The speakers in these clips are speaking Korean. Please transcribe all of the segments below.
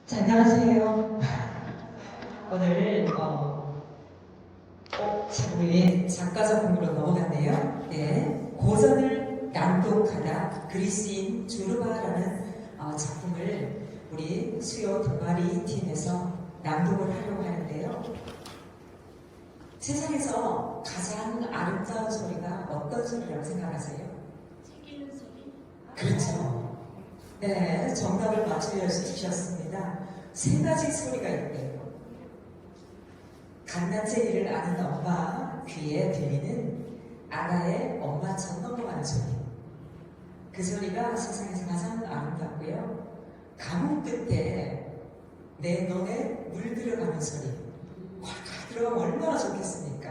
자, 안녕하세요. 오늘 우리 작가 작품으로 넘어갔네요. 네, 고전을 낭독하다 그리스인 조르바라는 작품을 우리 수요 동아리 팀에서 낭독을 하려고 하는데요. 세상에서 가장 아름다운 소리가 어떤 소리라고 생각하세요? 책 읽는 소리? 그렇죠. 네, 정답을 맞춰주셨습니다. 세 가지 소리가 있대요. 갓난쟁이를 아는 엄마 귀에 들리는 아가의 엄마 젖 넘어가는 소리. 그 소리가 세상에서 가장 아름답고요. 가뭄 끝에 내 눈에 물 들어가는 소리. 꽉 들어가면 얼마나 좋겠습니까?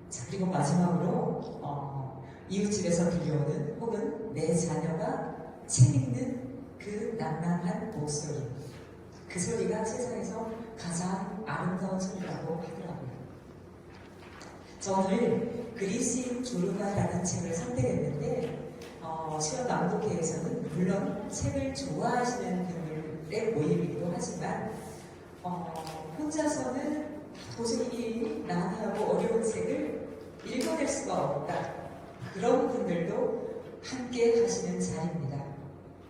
자, 그리고 마지막으로 이웃집에서 들려오는 혹은 내 자녀가 책 읽는 그 낭낭한 목소리. 그 소리가 세상에서 가장 아름다운 소리라고 하더라고요. 저는 그리스인 조르바라는 책을 선택했는데 수요 낭독회에서는 물론 책을 좋아하시는 분들의 모임이기도 하지만 혼자서는 도저히 난해하고 어려운 책을 읽어낼 수가 없다. 그런 분들도 함께 하시는 자리입니다.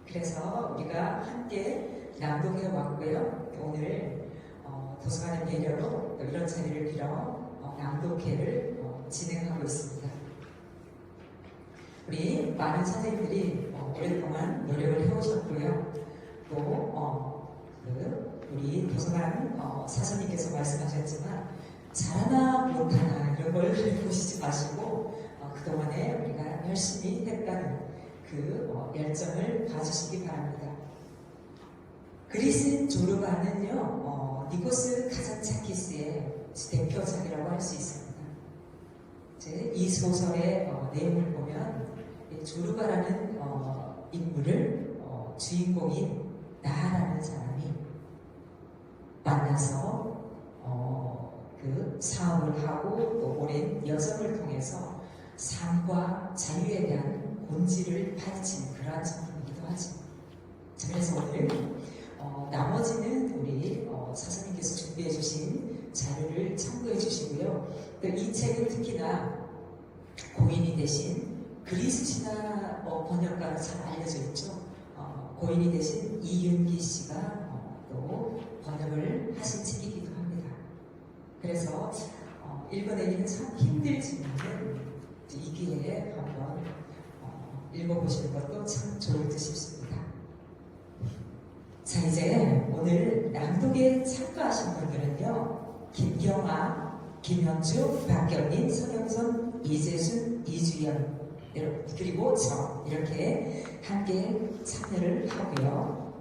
그래서 우리가 함께 낭독해 왔고요. 오늘 도서관의 배려로 이런 자리를 빌어 낭독회를 진행하고 있습니다. 우리 많은 선생님들이 오랫동안 노력을 해오셨고요. 또 우리 도서관 사장님께서 말씀하셨지만 잘하나 못하나 이런 걸 보시지 마시고 그동안에 우리가 열심히 했다는 그 열정을 봐주시기 바랍니다. 그리스인 조르바는요, 니코스 카자차키스의 대표작이라고 할 수 있습니다. 이제 이 소설의 내용을 보면 조르바라는 인물을 주인공인 나라는 사람이 만나서 그 사업을 하고 또 오랜 여정을 통해서 삶과 자유에 대한 본질을 파헤치는 그러한 작품이기도 하죠. 그래서 오늘 나머지는 우리 사장님께서 준비해 주신 자료를 참고해 주시고요. 또 이 책은 특히나 고인이 되신 그리스 신화 번역가로 잘 알려져 있죠. 고인이 되신 이윤기 씨가 또 번역을 하신 책이기도 합니다. 그래서 읽어내기는 참 힘들지만 이 기회에 한번 읽어보시는 것도 참 좋을 듯 싶습니다. 자, 이제 오늘 낭독에 참가하신 분들은요, 김경아, 김현주, 박경린, 서경선, 이재순, 이주연, 그리고 저 이렇게 함께 참여를 하고요.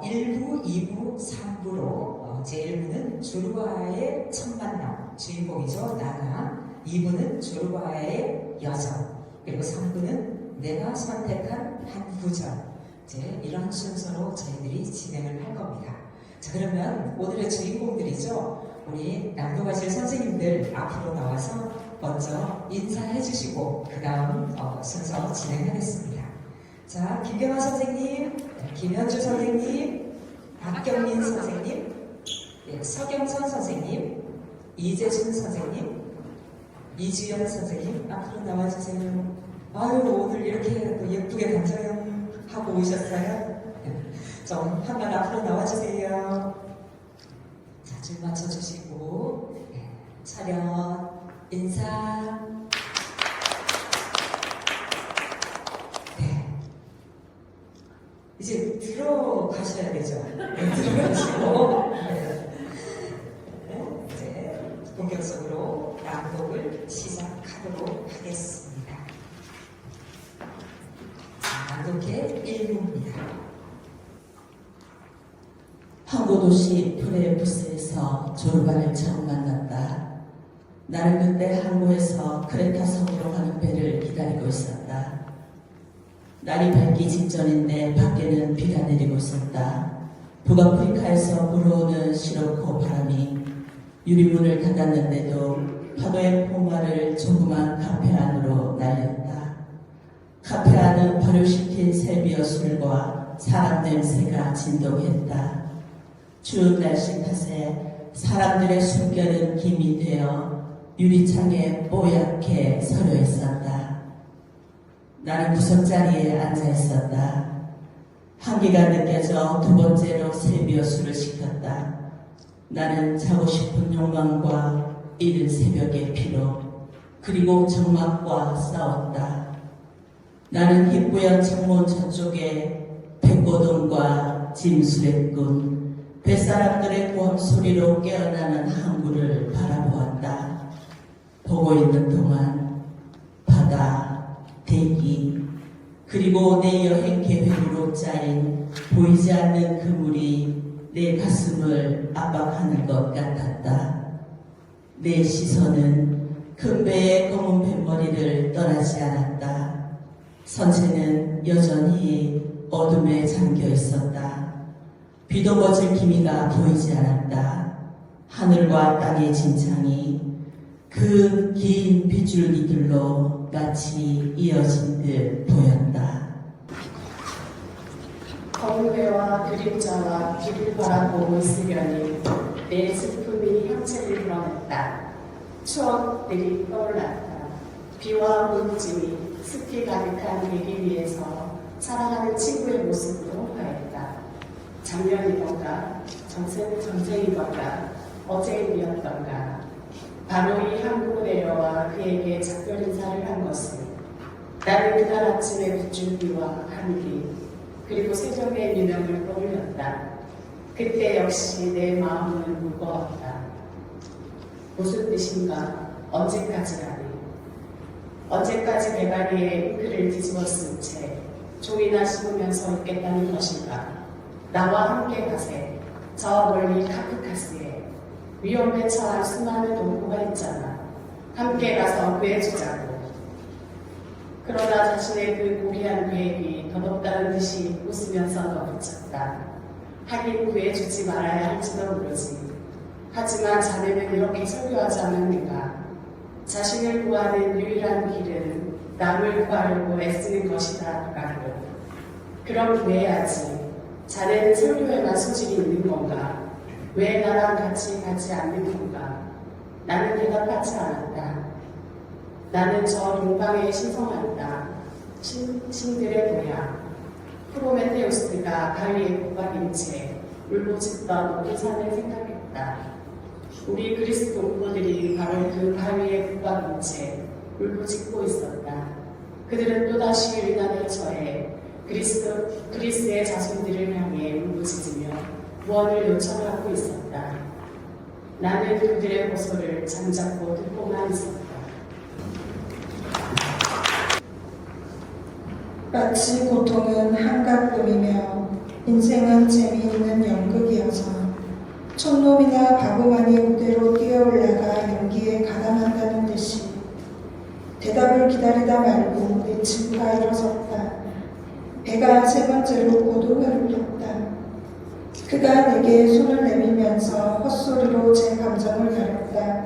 1부, 2부, 3부로 제1부는 조르바의 첫 만남, 주인공이죠, 나나. 2부는 조르바의 여정, 그리고 3부는 내가 선택한 한 구절. 이제 이런 순서로 저희들이 진행을 할 겁니다. 자, 그러면 오늘의 주인공들이죠. 우리 낭독하실 선생님들 앞으로 나와서 먼저 인사해 주시고 그 다음 순서 진행하겠습니다. 자, 김경아 선생님, 김현주 선생님, 박경민 선생님, 서경선 선생님, 이재순 선생님, 이주연 선생님 앞으로 나와주세요. 아유, 오늘 이렇게 또 예쁘게 단장하고 오셨어요. 좀 한번 앞으로 나와주세요. 자, 줄 맞춰주시고 차렷, 인사. 네, 이제 들어가셔야 되죠. 네, 들어가시고 이제 본격적으로 낭독을 시작하도록 하겠습니다. 자, 낭독의 1부입니다. 항구도시 프레부스에서 조르바를 처음 만났다. 나는 그때 항구에서 크레타 섬으로 가는 배를 기다리고 있었다. 날이 밝기 직전인데 밖에는 비가 내리고 있었다. 북아프리카에서 불어오는 시로코 바람이 유리문을 닫았는데도 파도의 포마를 조그만 카페 안으로 날렸다. 카페 안은 발효시킨 셀비어 술과 사람 냄새가 진동했다. 추운 날씨 탓에 사람들의 숨결은 김이 되어 유리창에 뽀얗게 서려 있었다. 나는 구석자리에 앉아 있었다. 한기가 느껴져 두 번째로 세비어수를 시켰다. 나는 자고 싶은 욕망과 이른 새벽의 피로 그리고 정막과 싸웠다. 나는 희뿌연 창문 저쪽에 백고동과 짐수레꾼 뱃사람들의 고함 소리로 깨어나는 항구를 바라보았다. 보고 있는 동안 바다, 대기, 그리고 내 여행 계획으로 짜인 보이지 않는 그물이 내 가슴을 압박하는 것 같았다. 내 시선은 큰 배의 검은 뱃머리를 떠나지 않았다. 선체는 여전히 어둠에 잠겨 있었다. 비도 멎을 기미가 보이지 않았다. 하늘과 땅의 진창이 그 긴 빗줄기들로 마치 이어진 듯 보였다. 검은배와 그림자와 비를 바라보고 있으려니 내 슬픔이 형체를 드러냈다. 추억들이 떠올랐다. 비와 우울증이 습기 가득한 대기 위에서 살아가는 친구의 모습으로 화했다. 작년이던가 전생이던가 어제일이었던가 바로 이 항구 내려와 그에게 작별 인사를 한 것은 나는 그날 아침에 빗줄기와 감기 그리고 세정의 유명을 떠올렸다. 그때 역시 내 마음은 무거웠다. 무슨 뜻인가? 언제까지라니? 언제까지 대가리에 잉크를 뒤집었은 채 종이나 씹으면서 있겠다는 것인가? 나와 함께 가세. 저 멀리 카프카스에 위험에 처한 수많은 동포가 있잖아. 함께 가서 구해주자고. 그러나 자신의 그 고귀한 계획이 더덥다는 듯이 웃으면서 덧붙였다. 하긴 구해주지 말아야 할지도 모르지. 하지만 자네는 이렇게 설교하지 않았는가? 자신을 구하는 유일한 길은 남을 구하려고 애쓰는 것이다. 라고. 그럼 구해야지. 자네는 설교에만 소질이 있는 건가? 왜 나랑 같이 가지 않는 건가? 나는 대답하지 않았다. 나는 저 동방에 신성한다. 신들의 고향. 프로메테우스가 바위에 고박인 채 울부짖던 높은 산을 생각했다. 우리 그리스 동포들이 바로 그 바위에 고박인 채 울부짖고 있었다. 그들은 또다시 위난에 처해 그리스의 자손들을 향해 울부짖으며 무언을 요청하고 있었다. 나는 그들의 고소를 잠잡고 듣고만 있었다. 마치 고통은 한가쁨이며 인생은 재미있는 연극이어서 촌놈이나 바보만이 무대로 뛰어올라가 연기에 가담한다는 듯이 대답을 기다리다 말고 내 친구가 일어섰다. 배가 세 번째로 고도회를 폈다. 그가 내게 손을 내밀면서 헛소리로 제 감정을 가렸다.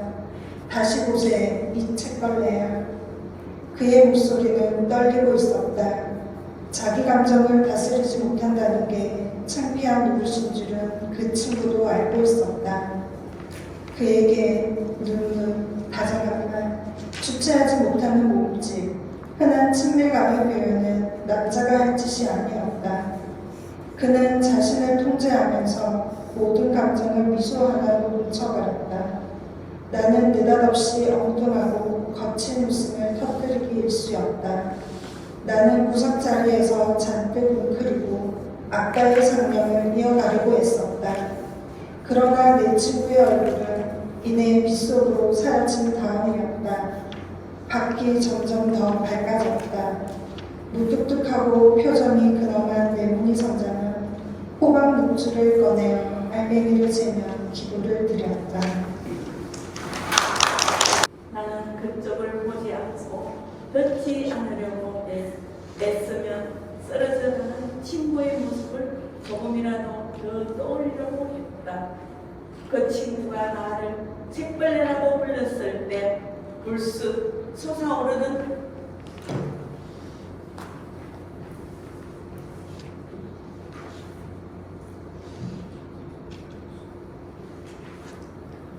다시 보세, 이 책벌레야. 그의 목소리는 떨리고 있었다. 자기 감정을 다스리지 못한다는 게 창피한 노릇인 줄은 그 친구도 알고 있었다. 그에게 눈물, 다정한 말, 주체하지 못하는 몸짓, 흔한 친밀감의 표현은 남자가 할 짓이 아니었다. 그는 자신을 통제하면서 모든 감정을 미소 하나로 뭉쳐버렸다. 나는 느닷없이 엉뚱하고 거친 웃음을 터뜨리기 일쑤였다. 나는 구석자리에서 잔뜩 웅크리고 아까의 상념을 이어가려고 했었다. 그러나 내 친구의 얼굴은 이내 빗속으로 사라진 다음이었다. 밖이 점점 더 밝아졌다. 무뚝뚝하고 표정이 근엄한 내 문희선장은 호박 녹주를 꺼내어 알맹이를 재며 기도를 드렸다. 나는 그쪽을 보지 않고 듣지 않으려고 애쓰면 쓰러져가는 친구의 모습을 조금이라도 더 떠올리려고 했다. 그 친구가 나를 책벌레라고 불렀을 때 불쑥 솟아오르는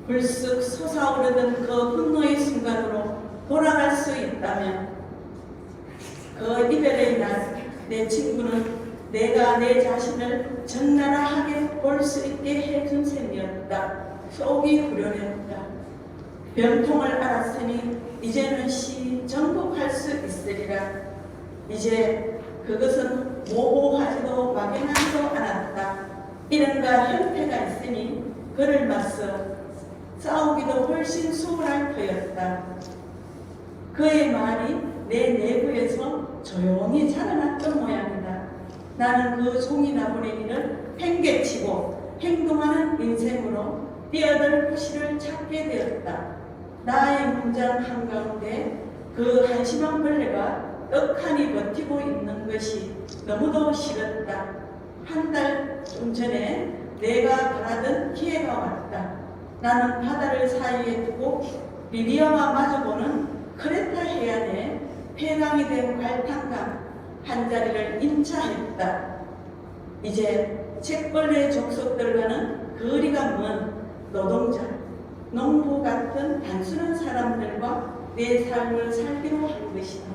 불쑥 솟아오르던 그 분노의 순간으로 돌아갈 수 있다면 그 이별의 날 내 친구는 내가 내 자신을 적나라하게 볼 수 있게 해준 셈이었다. 속이 후련했다. 병통을 알았으니 이제는 정복할 수 있으리라. 이제 그것은 모호하지도 막연하지도 않았다. 이른바 형태가 있으니 그를 맞서 싸우기도 훨씬 수월할 터였다. 그의 말이 내 내부에서 조용히 자라났던 모양이다. 나는 그 종이 나버린 일을 팽개치고 행동하는 인생으로 뛰어들 구실을 찾게 되었다. 나의 문장 한가운데 그 한심한 벌레가 떡하니 버티고 있는 것이 너무도 싫었다. 한 달쯤 전에 내가 바라던 기회가 왔다. 나는 바다를 사이에 두고 리비아와 마주보는 크레타 해안에 폐광이 된 갈탄강 한 자리를 임차했다. 이제 책벌레 족속들과는 거리가 먼 노동자, 농부 같은 단순한 사람들과 내 삶을 살기로 한 것이다.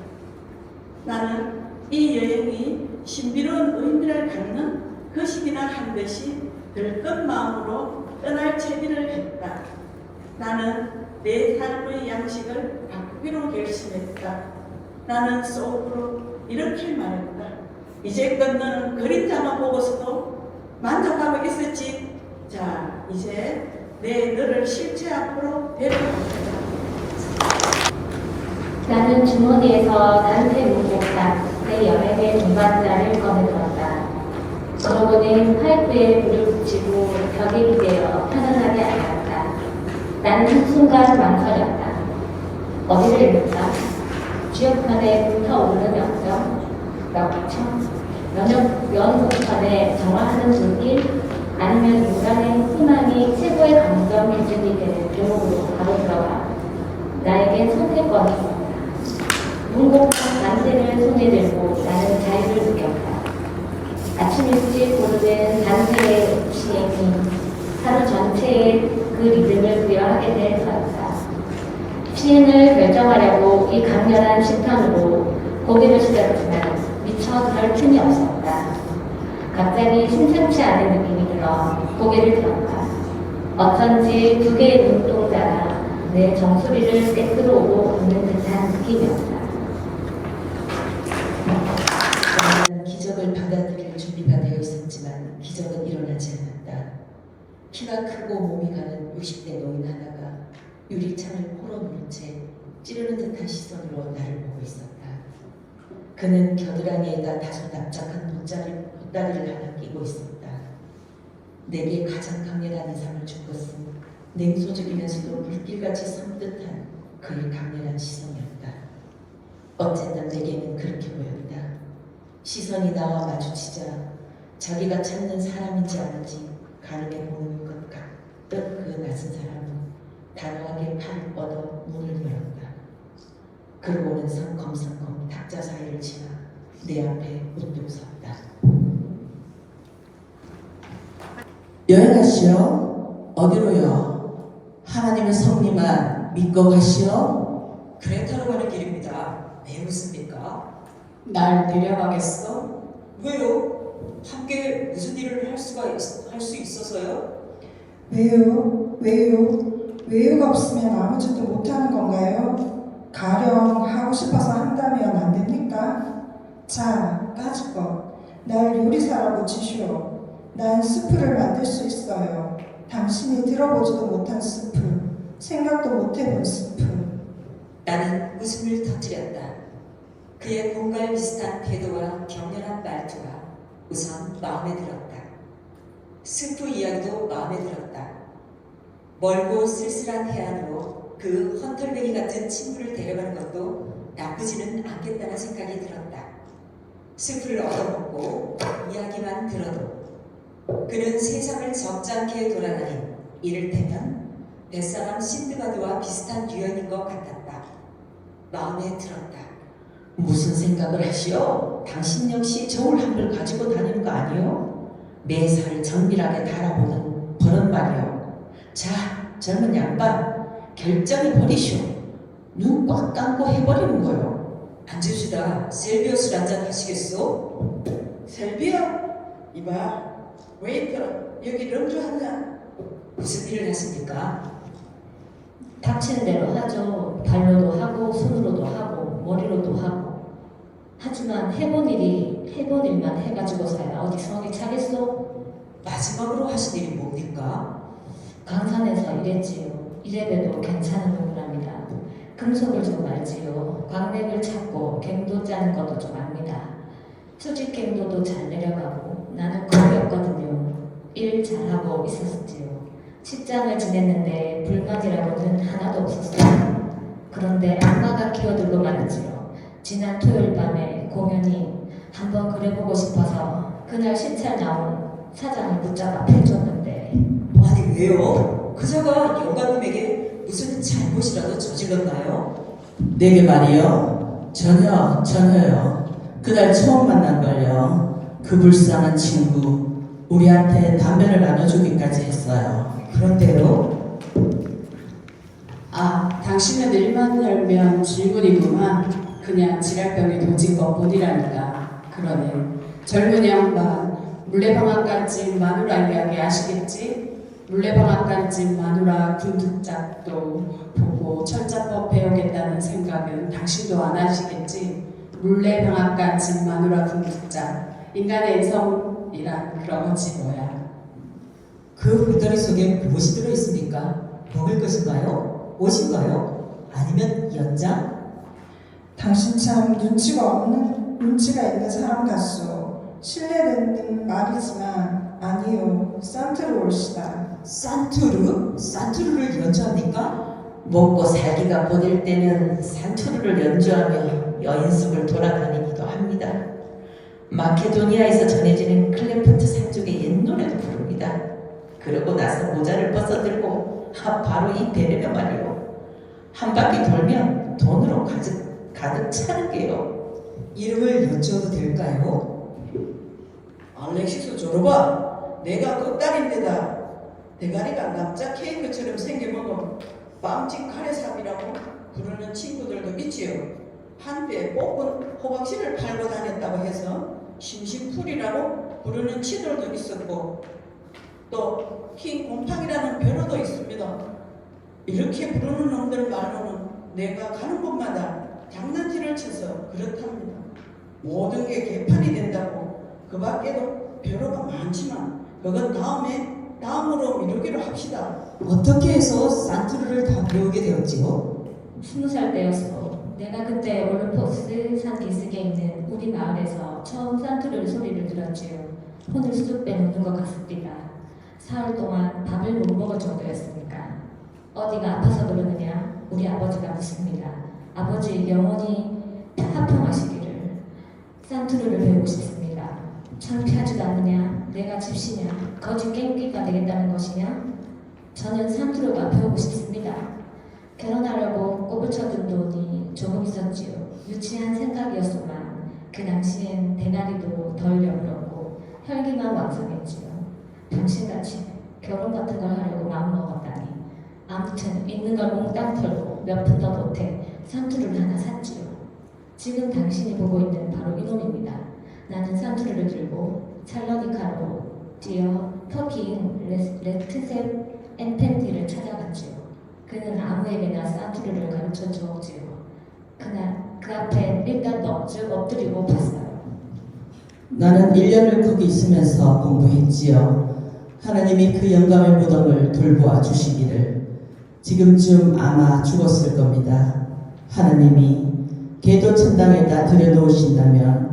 나는 이 여행이 신비로운 의미를 갖는 것이기나 한 듯이 들뜬 마음으로 떠날 채비를 했다. 나는 내 삶의 양식을 바꾸기로 결심했다. 나는 속으로 이렇게 말했다. 이제껏 너는 그림자만 보고서도 만족하고 있었지. 자, 이제 내 너를 실체 앞으로 데려가겠다. 나는 주머니에서 나한테 문복한 내 여행의 동반자를 꺼내들었다. 그러고는 파이프에 불을 붙이고 벽에 기대어 편안하게 앉았다. 나는 한순간 망설였다. 어디를 읽을까? 지역판에 불타오르는 역정, 연속편에 정화하는 불길, 아니면 인간의 희망이 최고의 감정 기준이 되는 제목으로 바로 들어가. 나에겐 선택권이 있었다. 문곡한 난세를 손에 들고 나는 자유를 느꼈다. 아침 일찍 오르는 난세의 시행이 하루 전체의 그 리듬을 부여하게 될 터였다. 시행을 결정하려고 이 강렬한 심판으로 고개를 숙였지만 미처 그럴 틈이 없었다. 갑자기 심상치 않은 느낌이 들어 고개를 들었다. 어쩐지 두 개의 눈동자가 내 정수리를 꿰뚫어오고 있는 듯한 느낌이었다. 나는 기적을 받아들일 준비가 되어 있었지만 기적은 일어나지 않았다. 키가 크고 몸이 가는 60대 노인 하나가 유리창을 포로 누른 채 찌르는 듯한 시선으로 나를 보고 있었다. 그는 겨드랑이에다 다소 납작한 보따리를 하나 끼고 있었다. 내게 가장 강렬한 인상을 준 것은 냉소적이면서도 물길같이 섬뜩한 그의 강렬한 시선이었다. 어쨌든 내게는 그렇게 보였다. 시선이 나와 마주치자 자기가 찾는 사람인지 아닌지 가늠해 보는 것 같던 그 낯선 사람은 단호하게 팔을 뻗어 문을 열었다. 그러고는 성검성검 탁자 사이를 지나 내 앞에 문득 섰다. 여행하시오. 어디로요? 하나님의 성리만 믿고 가시오. 크레타로 가는 길입니다. 왜 웃습니까? 날 데려가겠어? 왜요? 함께 무슨 일을 할 수 있어서요? 왜요? 왜요가 없으면 아무 짓도 못하는 건가요? 가령 하고 싶어서 한다면 안 됩니까? 자, 까짓것. 날 요리사라고 치시오. 난 스프를 만들 수 있어요. 당신이 들어보지도 못한 스프, 생각도 못해본 스프. 나는 웃음을 터뜨렸다. 그의 공갈 비슷한 태도와 격렬한 말투가 우선 마음에 들었다. 스프 이야기도 마음에 들었다. 멀고 쓸쓸한 해안으로 그 헌털뱅이 같은 친구를 데려가는 것도 나쁘지는 않겠다는 생각이 들었다. 스프를 얻어먹고 이야기만 들어도 그는 세상을 적잖게 돌아다닌 이를테면 뱃사람 신드바드와 비슷한 유형인 것 같았다. 마음에 들었다. 무슨 생각을 하시오? 당신 역시 저울 한 벌 가지고 다니는 거 아니요? 매사를 정밀하게 달아보는 버릇 말이요. 자, 젊은 양반, 결정해 버리쇼. 눈 꽉 감고 해버리는 거요. 앉읍시다. 셀비어스 한잔 하시겠소? 셀비야, 이봐. 웨이터, 여기 럼주 한 잔. 무슨 일을 하십니까? 닥치는 대로 하죠. 발로도 하고 손으로도 하고 머리로도 하고. 하지만 해본 일만 해가지고서야 어디 성에 차겠소? 마지막으로 하신 일이 뭡니까? 광산에서 일했지요. 이래봬도 괜찮은 놈이랍니다. 금속을 좀 알지요. 광맥을 찾고 갱도 짜는 것도 좀 압니다. 수직 갱도도 잘 내려가고 나는 거기였거든요. 일 잘하고 있었지요. 직장을 지냈는데 불만이라고는 하나도 없었어요. 그런데 악마가 끼어들고 말이지요. 지난 토요일 밤에 공연이 한번 그려보고 싶어서 그날 신찰 나온 사장을 붙잡아 패줬는데 아니 왜요? 그자가 영감님에게 무슨 잘못이라도 저질렀나요? 내게 말이요? 전혀요. 그날 처음 만난 걸요. 그 불쌍한 친구, 우리한테 담배를 나눠주기까지 했어요. 그런데요? 아, 당신은 일만 열면 질문이구만. 그냥 지랄병이 도진 것뿐이라니까. 그러네. 젊은 양반, 물레방앗간집 마누라 이야기 아시겠지? 물레방앗간집 마누라 군득작도 보고 철자법 배우겠다는 생각은 당신도 안 하시겠지? 물레방앗간집 마누라 군득작, 인간의 이성이란 그런 거지 뭐야. 그 봉다리 속에 무엇이 들어있습니까? 먹을 것인가요? 옷인가요? 아니면 연장? 당신 참 눈치가 있는 사람 같소. 실례되는 말이지만 아니요. 산트로 올시다. 산투르? 산투르를 연주합니까? 먹고 살기가 보될 때는 산투르를 연주하며 여인숙을 돌아다니기도 합니다. 마케도니아에서 전해지는 클레프트 산족의 옛 노래도 부릅니다. 그러고 나서 모자를 벗어들고 바로 이 배려가 말이요. 한 바퀴 돌면 돈으로 가득 차는 게요. 이름을 여쭤도 될까요? 알렉시스 조르바, 내가 꺽다리인데다 대가리가 납작 케이크처럼 생겨먹은 빵집 카레삽이라고 부르는 친구들도 있지요. 한때 뽑은 호박씨를 팔고 다녔다고 해서 심심풀이라고 부르는 치들도 있었고 또 킹곰팡이라는 변호도 있습니다. 이렇게 부르는 놈들 말로는 내가 가는 곳마다 장난질을 쳐서 그렇답니다. 모든 게 개판이 된다고. 그 밖에도 변호가 많지만 그건 다음으로 미루기로 합시다. 어떻게 해서 산투르를 다 배우게 되었지요? 20살 때였어. 내가 그때 올림포스 산 기슭에 있는 우리 마을에서 처음 산투르 소리를 들었지요. 혼을 쑥 빼놓는 것 같습니다. 사흘 동안 밥을 못 먹을 정도였으니까. 어디가 아파서 그러느냐? 우리 아버지가 묻습니다. 아버지 영원히 하평하시기를. 산투르를 배우고 싶습니다. 창피하지도 않느냐? 내가 집시냐? 거짓 깽끼가 되겠다는 것이냐? 저는 산투르가 배우고 싶습니다. 결혼하려고 꼬부쳐둔 돈이 조금 있었지요. 유치한 생각이었소만 그 당시엔 대가리도 덜 여물었고 혈기만 왕성했지요. 당신같이 결혼 같은 걸 하려고 마음먹었다니. 아무튼 있는 걸 몽땅 털고 몇 푼 더 보태 산투르를 하나 샀지요. 지금 당신이 보고 있는 바로 이놈입니다. 나는 산투르를 들고 살로니카로 뛰어 터키인 레트셉 엔펜티를 찾아갔지요. 그는 아무에게나 산투르를 가르쳐 주었지요. 그날 그 앞에 일단 넋쭉 엎드리고 봤어요. 나는 1년을 거기 있으면서 공부했지요. 하나님이 그 영감의 무덤을 돌보아 주시기를. 지금쯤 아마 죽었을 겁니다. 하나님이 개도 천당에다 들여놓으신다면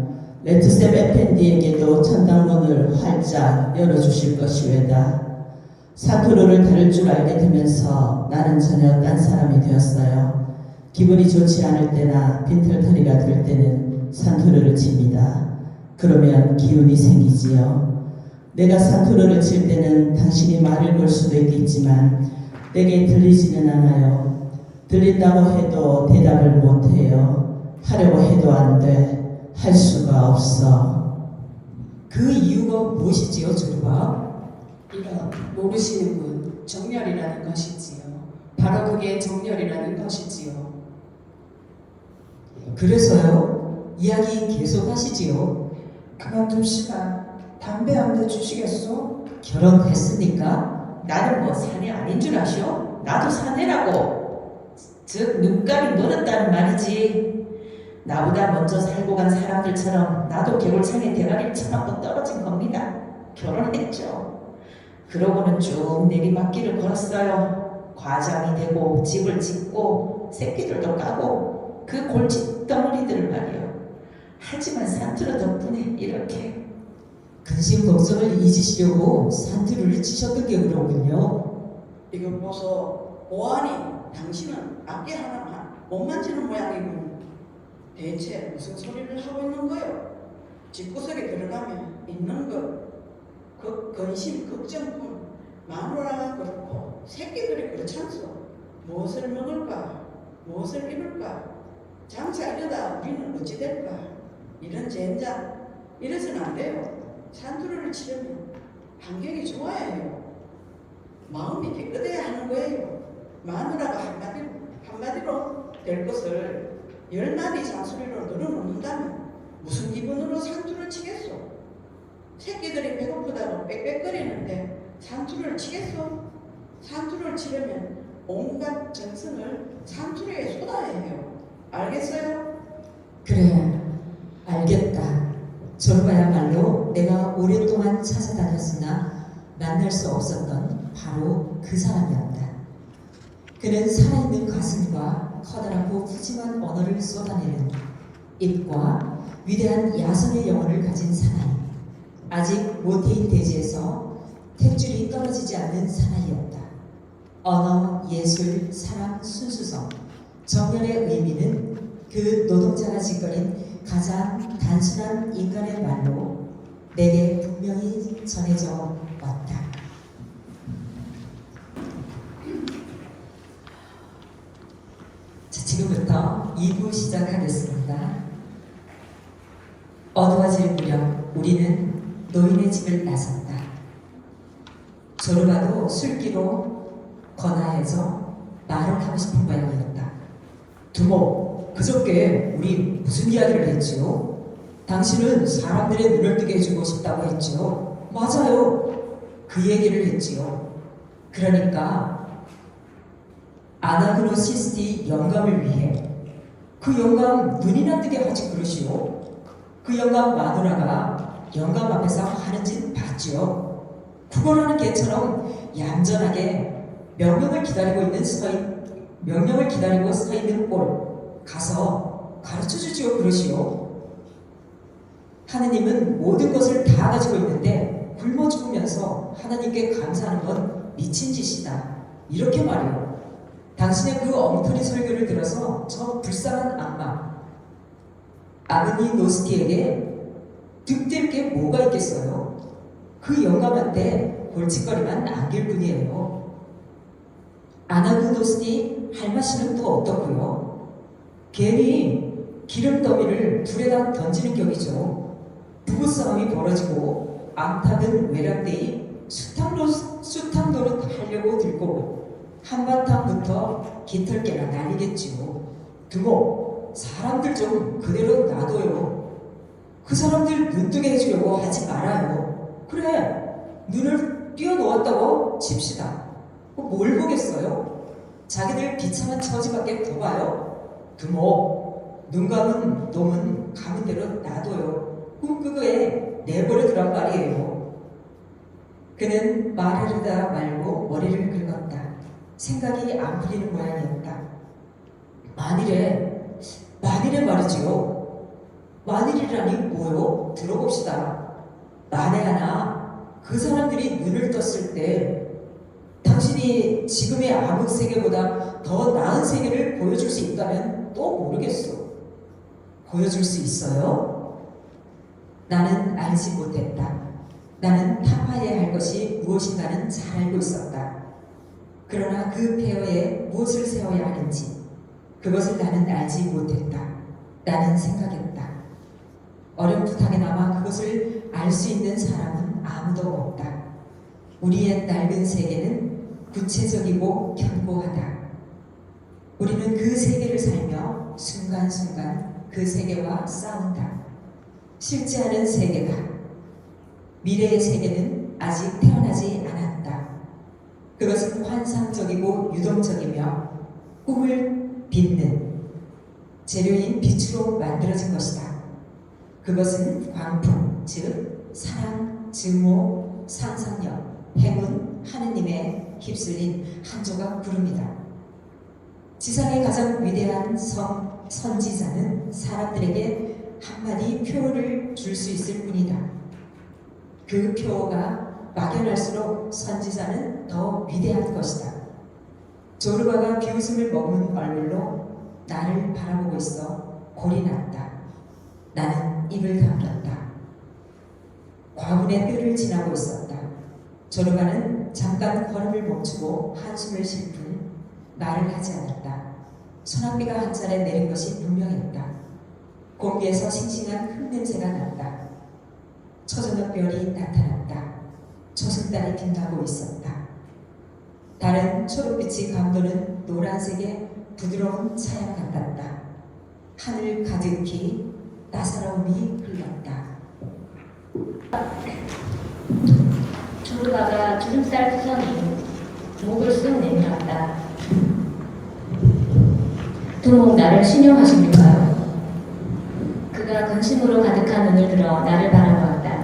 레트셉 에펜디에게도 천당문을 활짝 열어주실 것이외다. 산투르를 다룰 줄 알게 되면서 나는 전혀 딴 사람이 되었어요. 기분이 좋지 않을 때나 빈털터리가 될 때는 산투르를 칩니다. 그러면 기운이 생기지요. 내가 산투르를 칠 때는 당신이 말을 걸 수도 있겠지만 내게 들리지는 않아요. 들린다고 해도 대답을 못해요. 하려고 해도 안 돼. 할 수가 없어. 그 이유가 무엇이지요, 조르바? 이런 모르시는군. 정열이라는 것이지요. 무슨결이라는 것이지요. 그래서요? 이야기 계속하시지요. 그만둡시다. 담배 한 대 주시겠소? 결혼했습니까? 나는 뭐 사내 아닌 줄 아시오? 나도 사내라고. 즉 눈깔이 멀었다는 말이지. 나보다 먼저 살고 간 사람들처럼 나도 개울창에 대가리를 쳐맞고 떨어진 겁니다. 결혼했죠. 그러고는 쭉 내리막길을 걸었어요. 과장이 되고 집을 짓고 새끼들도 까고 그 골칫 덩어리들을 말이요. 하지만 산투르 덕분에 이렇게 근심 걱정을 잊으시려고 산투르를 치셨던 게 그러군요. 이거 보소. 오하니 당신은 앞뒤 하나 못 만지는 모양이군. 대체 무슨 소리를 하고 있는 거요? 집구석에 들어가면 있는 그 근심 걱정뿐. 마누라가 그렇고 새끼들이 그렇잖소. 무엇을 먹을까? 무엇을 입을까? 장차 이러다 우리는 어찌 될까? 이런 젠장 이래서는 안 돼요. 산투르를 치려면 환경이 좋아야 해요. 마음이 깨끗해야 하는 거예요. 마누라가 한마디로 될 것을 10마디 잔소리로 늘어놓는다면 무슨 기분으로 산투를 치겠소? 새끼들이 배고프다고 빽빽거리는데 산투를 치겠소? 산투를 치려면 온갖 정성을 산투리에 쏟아야 해요. 알겠어요? 그래, 알겠다. 저로야말로 내가 오랫동안 찾아다녔으나 만날 수 없었던 바로 그 사람이었다. 그는 살아있는 가슴과 커다랗고 푸짐한 언어를 쏟아내는 입과 위대한 야성의 영혼을 가진 사나이. 아직 모태인 대지에서 탯줄이 떨어지지 않는 사나이였다. 언어, 예술, 사랑, 순수성, 정열의 의미는 그 노동자가 짓거린 가장 단순한 인간의 말로 내게 분명히 전해져 왔다. 자, 지금부터 2부 시작하겠습니다. 어두워질 무렵 우리는 노인의 집을 나섰다. 조르바도 술기로 건아해서 말을 하고 싶은 모양이었다. 두모, 그저께 우리 무슨 이야기를 했지요? 당신은 사람들의 눈을 뜨게 해주고 싶다고 했지요? 맞아요. 그 얘기를 했지요. 그러니까 아나그노시스티 영감을 위해 그 영감 눈이나 뜨게 하지 그러시오. 그 영감 마누라가 영감 앞에서 하는 짓 봤지요. 구걸하는 개처럼 얌전하게 명령을 기다리고 서 있는 꼴 가서 가르쳐 주지요 그러시오. 하느님은 모든 것을 다 가지고 있는데 굶어 죽으면서 하나님께 감사하는 건 미친 짓이다. 이렇게 말해요. 당신의 그 엉터리 설교를 들어서 저 불쌍한 악마 아그니 노스티에게 득될 게 뭐가 있겠어요? 그 영감한테 골칫거리만 안길 뿐이에요. 아나그노스티 할마씨는 또 어떻고요? 괜히 기름 더미를 불에다 던지는 격이죠. 부부싸움이 벌어지고 암탉은 외람되이 수탕 노릇 하려고 들고 한바탕부터 깃털깨나 날리겠지요. 두모, 사람들 좀 그대로 놔둬요. 그 사람들 눈뜨게 해주려고 하지 말아요. 그래, 눈을 띄워놓았다고 칩시다. 뭘 보겠어요? 자기들 비참한 처지밖에 더 봐요. 두모, 눈 감은 놈은 감은 대로 놔둬요. 꿈꾸고에 내버려두란 말이에요. 그는 말하려다 말고 머리를 긁었다. 생각이 안 풀리는 모양이었다. 만일에 말이지요. 만일이라니 뭐요? 들어봅시다. 만에 하나 그 사람들이 눈을 떴을 때 당신이 지금의 암흑 세계보다 더 나은 세계를 보여줄 수 있다면 또 모르겠어. 보여줄 수 있어요? 나는 알지 못했다. 나는 타파해야 할 것이 무엇인가는 잘 알고 있었다. 그러나 그 폐허에 무엇을 세워야 하는지 그것을 나는 알지 못했다. 나는 생각했다. 어렴풋하게나마 그것을 알 수 있는 사람은 아무도 없다. 우리의 낡은 세계는 구체적이고 견고하다. 우리는 그 세계를 살며 순간순간 그 세계와 싸운다. 실제하는 세계다. 미래의 세계는 아직 태어나지 않았다. 그것은 환상적이고 유동적이며 꿈을 빚는 재료인 빛으로 만들어진 것이다. 그것은 광풍, 즉 사랑, 증오, 상상력, 행운, 하느님에 휩쓸린 한 조각 구름이다. 지상의 가장 위대한 선지자는 사람들에게 한마디 표어를 줄 수 있을 뿐이다. 그 표어가 막연할수록 선지자는 더 위대한 것이다. 조르바가 비웃음을 머문 얼굴로 나를 바라보고 있어 골이 났다. 나는 입을 다물었다. 과분의 뼈를 지나고 있었다. 조르바는 잠깐 걸음을 멈추고 한숨을 쉴 뿐 말을 하지 않았다. 소낙비가 한 차례 내린 것이 분명했다. 공기에서 싱싱한 흙냄새가 났다. 초저녁별이 나타났다. 초승달이 빛나고 있었다. 다른 초록빛이 감도는 노란색의 부드러운 차양 같았다. 하늘 가득히 따사로움이 흘렀다. 조르바가 주름살 투성이 목을 쓱 내밀었다. 두목 나를 신용하십니까요? 그가 근심으로 가득한 눈을 들어 나를 바라보았다.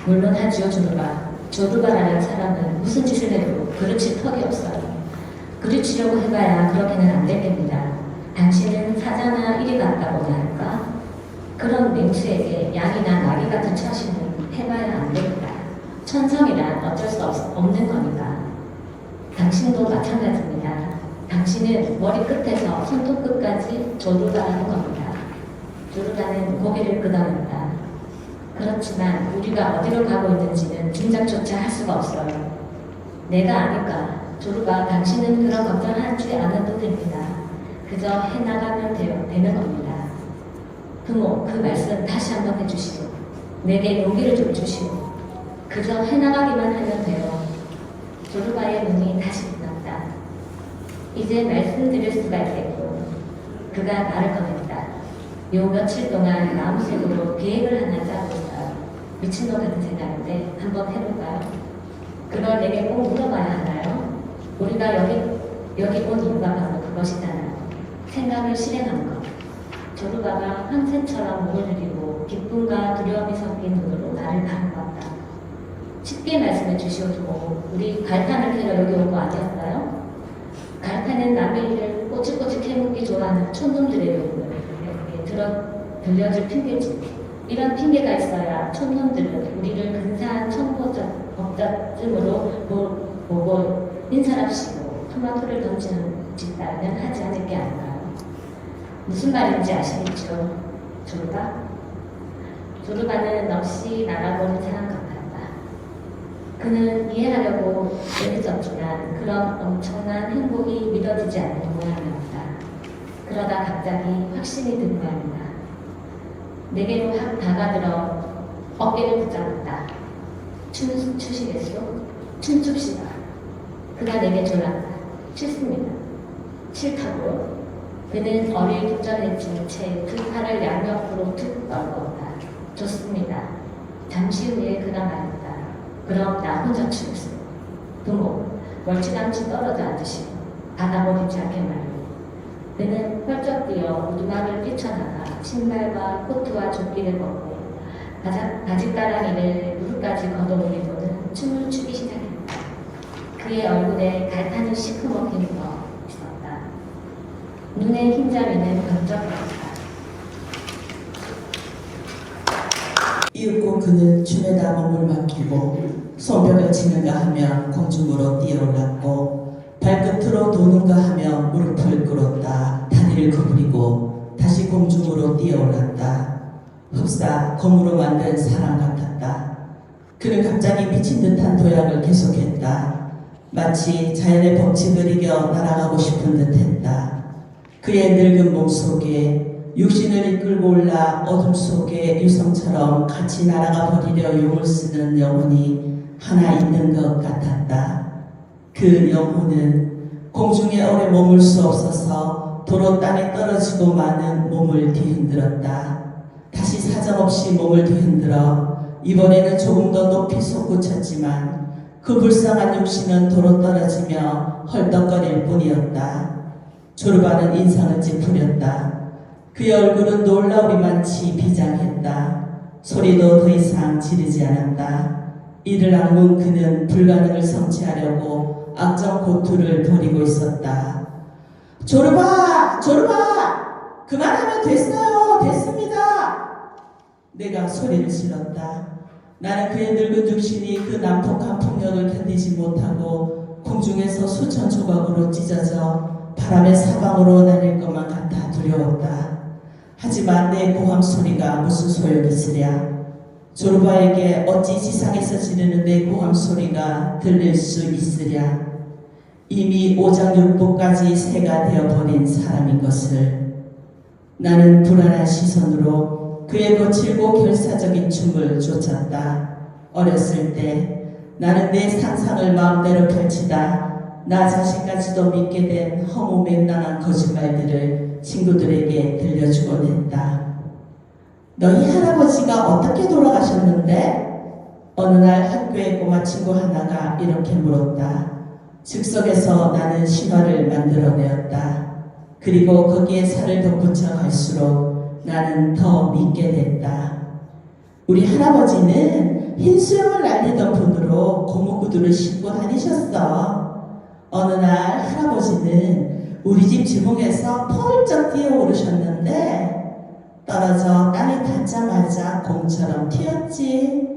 물론 하지요, 조르바. 조르바라는 사람은 무슨 짓을 해도 그르칠 턱이 없어요. 그르치려고 해봐야 그렇게는 안 될 겁니다. 당신은 사자나 이리 갔다고나 할까? 그런 맹수에게 양이나 나귀 같은 처신은 해봐야 안 됩니다. 천성이란 어쩔 수 없는 거니까. 당신도 마찬가지입니다. 당신은 머리 끝에서 손톱 끝까지 조르바라는 겁니다. 조르바는 고개를 끄덕였다. 그렇지만 우리가 어디로 가고 있는지는 짐작조차 할 수가 없어요. 내가 아니까. 조르바, 당신은 그런 걱정하지 않아도 됩니다. 그저 해나가면 되는 겁니다. 부모, 그 말씀 다시 한번 해주시오. 내게 용기를 좀 주시오. 그저 해나가기만 하면 돼요. 조르바의 눈이 다시 빛났다. 이제 말씀드릴 수가 있겠고. 그가 말을 꺼냈다. 요 며칠 동안 마음속으로 계획을 하나 짜고 있어요. 미친놈 같은 생각인데 한번 해볼까요? 그걸 내게 꼭 물어봐야 하나요? 우리가 여기 온 이유가 바로 그것이잖아요. 생각을 실행하는 것. 조르바가 황새처럼 목을 들이고 기쁨과 두려움이 섞인 눈으로 나를 바라봤다. 쉽게 말씀해 주시오도 우리 갈판을 캐러 여기 온 거 아니었어요? 갈판은 남의 일을 꼬치꼬치 캐묻기 좋아하는 촌놈들에게 들려줄 핑계지. 이런 핑계가 있어야 촌놈들은 우리를 근사한 청보업자쯤으로 보고 인사랍시고 토마토를 던지는 짓 따위는 하지 않을 게 아닌가요? 무슨 말인지 아시겠죠? 조르바? 조르바는 없이 나가버린 사람 같았다. 그는 이해하려고 애쓰었지만 그런 엄청난 행복이 믿어지지 않는 모양이었다. 그러다 갑자기 확신이 든 모양이다. 내게로 확 다가들어 어깨를 붙잡았다. 추시겠소? 춤춥시다. 그가 내게 졸랐다. 싫습니다. 싫다고요? 그는 어릴 도전해진 채 두 팔을 양옆으로 툭 널었다. 좋습니다. 잠시 후에 그가 말했다. 그럼 나 혼자 추겠소. 부모, 멀찌감치 떨어져 앉으시고 받아버리지 않게 말이오. 그는 펄쩍 뛰어 오두막을 뛰쳐나가 신발과 코트와 조끼를 벗고 바짓가랑이를 무릎까지 걷어올리고는 춤을 추기 시작했다. 그의 얼굴에 갈탄이 시커멓게 묻어 있었다. 눈의 흰자위는 번쩍거렸다. 이윽고 그는 춤에다 몸을 맡기고 손뼉을 치는가 하면 공중으로 뛰어올랐고 발끝으로 도는가 하며 무릎을 꿇었다. 다리를 구부리고 다시 공중으로 뛰어올랐다. 흡사 검으로 만든 사람 같았다. 그는 갑자기 미친 듯한 도약을 계속했다. 마치 자연의 법칙을 이겨 날아가고 싶은 듯했다. 그의 늙은 몸속에 육신을 이끌고 올라 어둠 속에 유성처럼 같이 날아가 버리려 용을 쓰는 영혼이 하나 있는 것 같았다. 그 영혼은 공중에 오래 머물 수 없어서 도로 땅에 떨어지고 마는 몸을 뒤흔들었다. 다시 사정없이 몸을 뒤흔들어 이번에는 조금 더 높이 솟구쳤지만 그 불쌍한 육신은 도로 떨어지며 헐떡거릴 뿐이었다. 조르바는 인상을 찌푸렸다. 그의 얼굴은 놀라우리만치 비장했다. 소리도 더 이상 지르지 않았다. 이를 악문 그는 불가능을 성취하려고 악정 고투를 벌이고 있었다. 조르바! 조르바! 그만하면 됐어요! 됐습니다! 내가 소리를 질렀다. 나는 그의 늙은 육신이 그 난폭한 폭력을 견디지 못하고 공중에서 수천 조각으로 찢어져 바람의 사방으로 날릴 것만 같아 두려웠다. 하지만 내 고함 소리가 무슨 소용이 있으랴. 조르바에게 어찌 지상에서 지르는 내 고함 소리가 들릴 수 있으랴. 이미 오장육부까지 새가 되어버린 사람인 것을. 나는 불안한 시선으로 그의 거칠고 결사적인 춤을 쫓았다. 어렸을 때 나는 내 상상을 마음대로 펼치다 나 자신까지도 믿게 된 허무맹랑한 거짓말들을 친구들에게 들려주곤 했다. 너희 할아버지가 어떻게 돌아가셨는데? 어느 날 학교의 꼬마 친구 하나가 이렇게 물었다. 즉석에서 나는 신화를 만들어내었다. 그리고 거기에 살을 덧붙여 갈수록 나는 더 믿게 됐다. 우리 할아버지는 흰 수염을 날리던 분으로 고무구두를 신고 다니셨어. 어느 날 할아버지는 우리 집 지붕에서 펄쩍 뛰어오르셨는데 떨어져 땅에 닿자마자 공처럼 튀었지.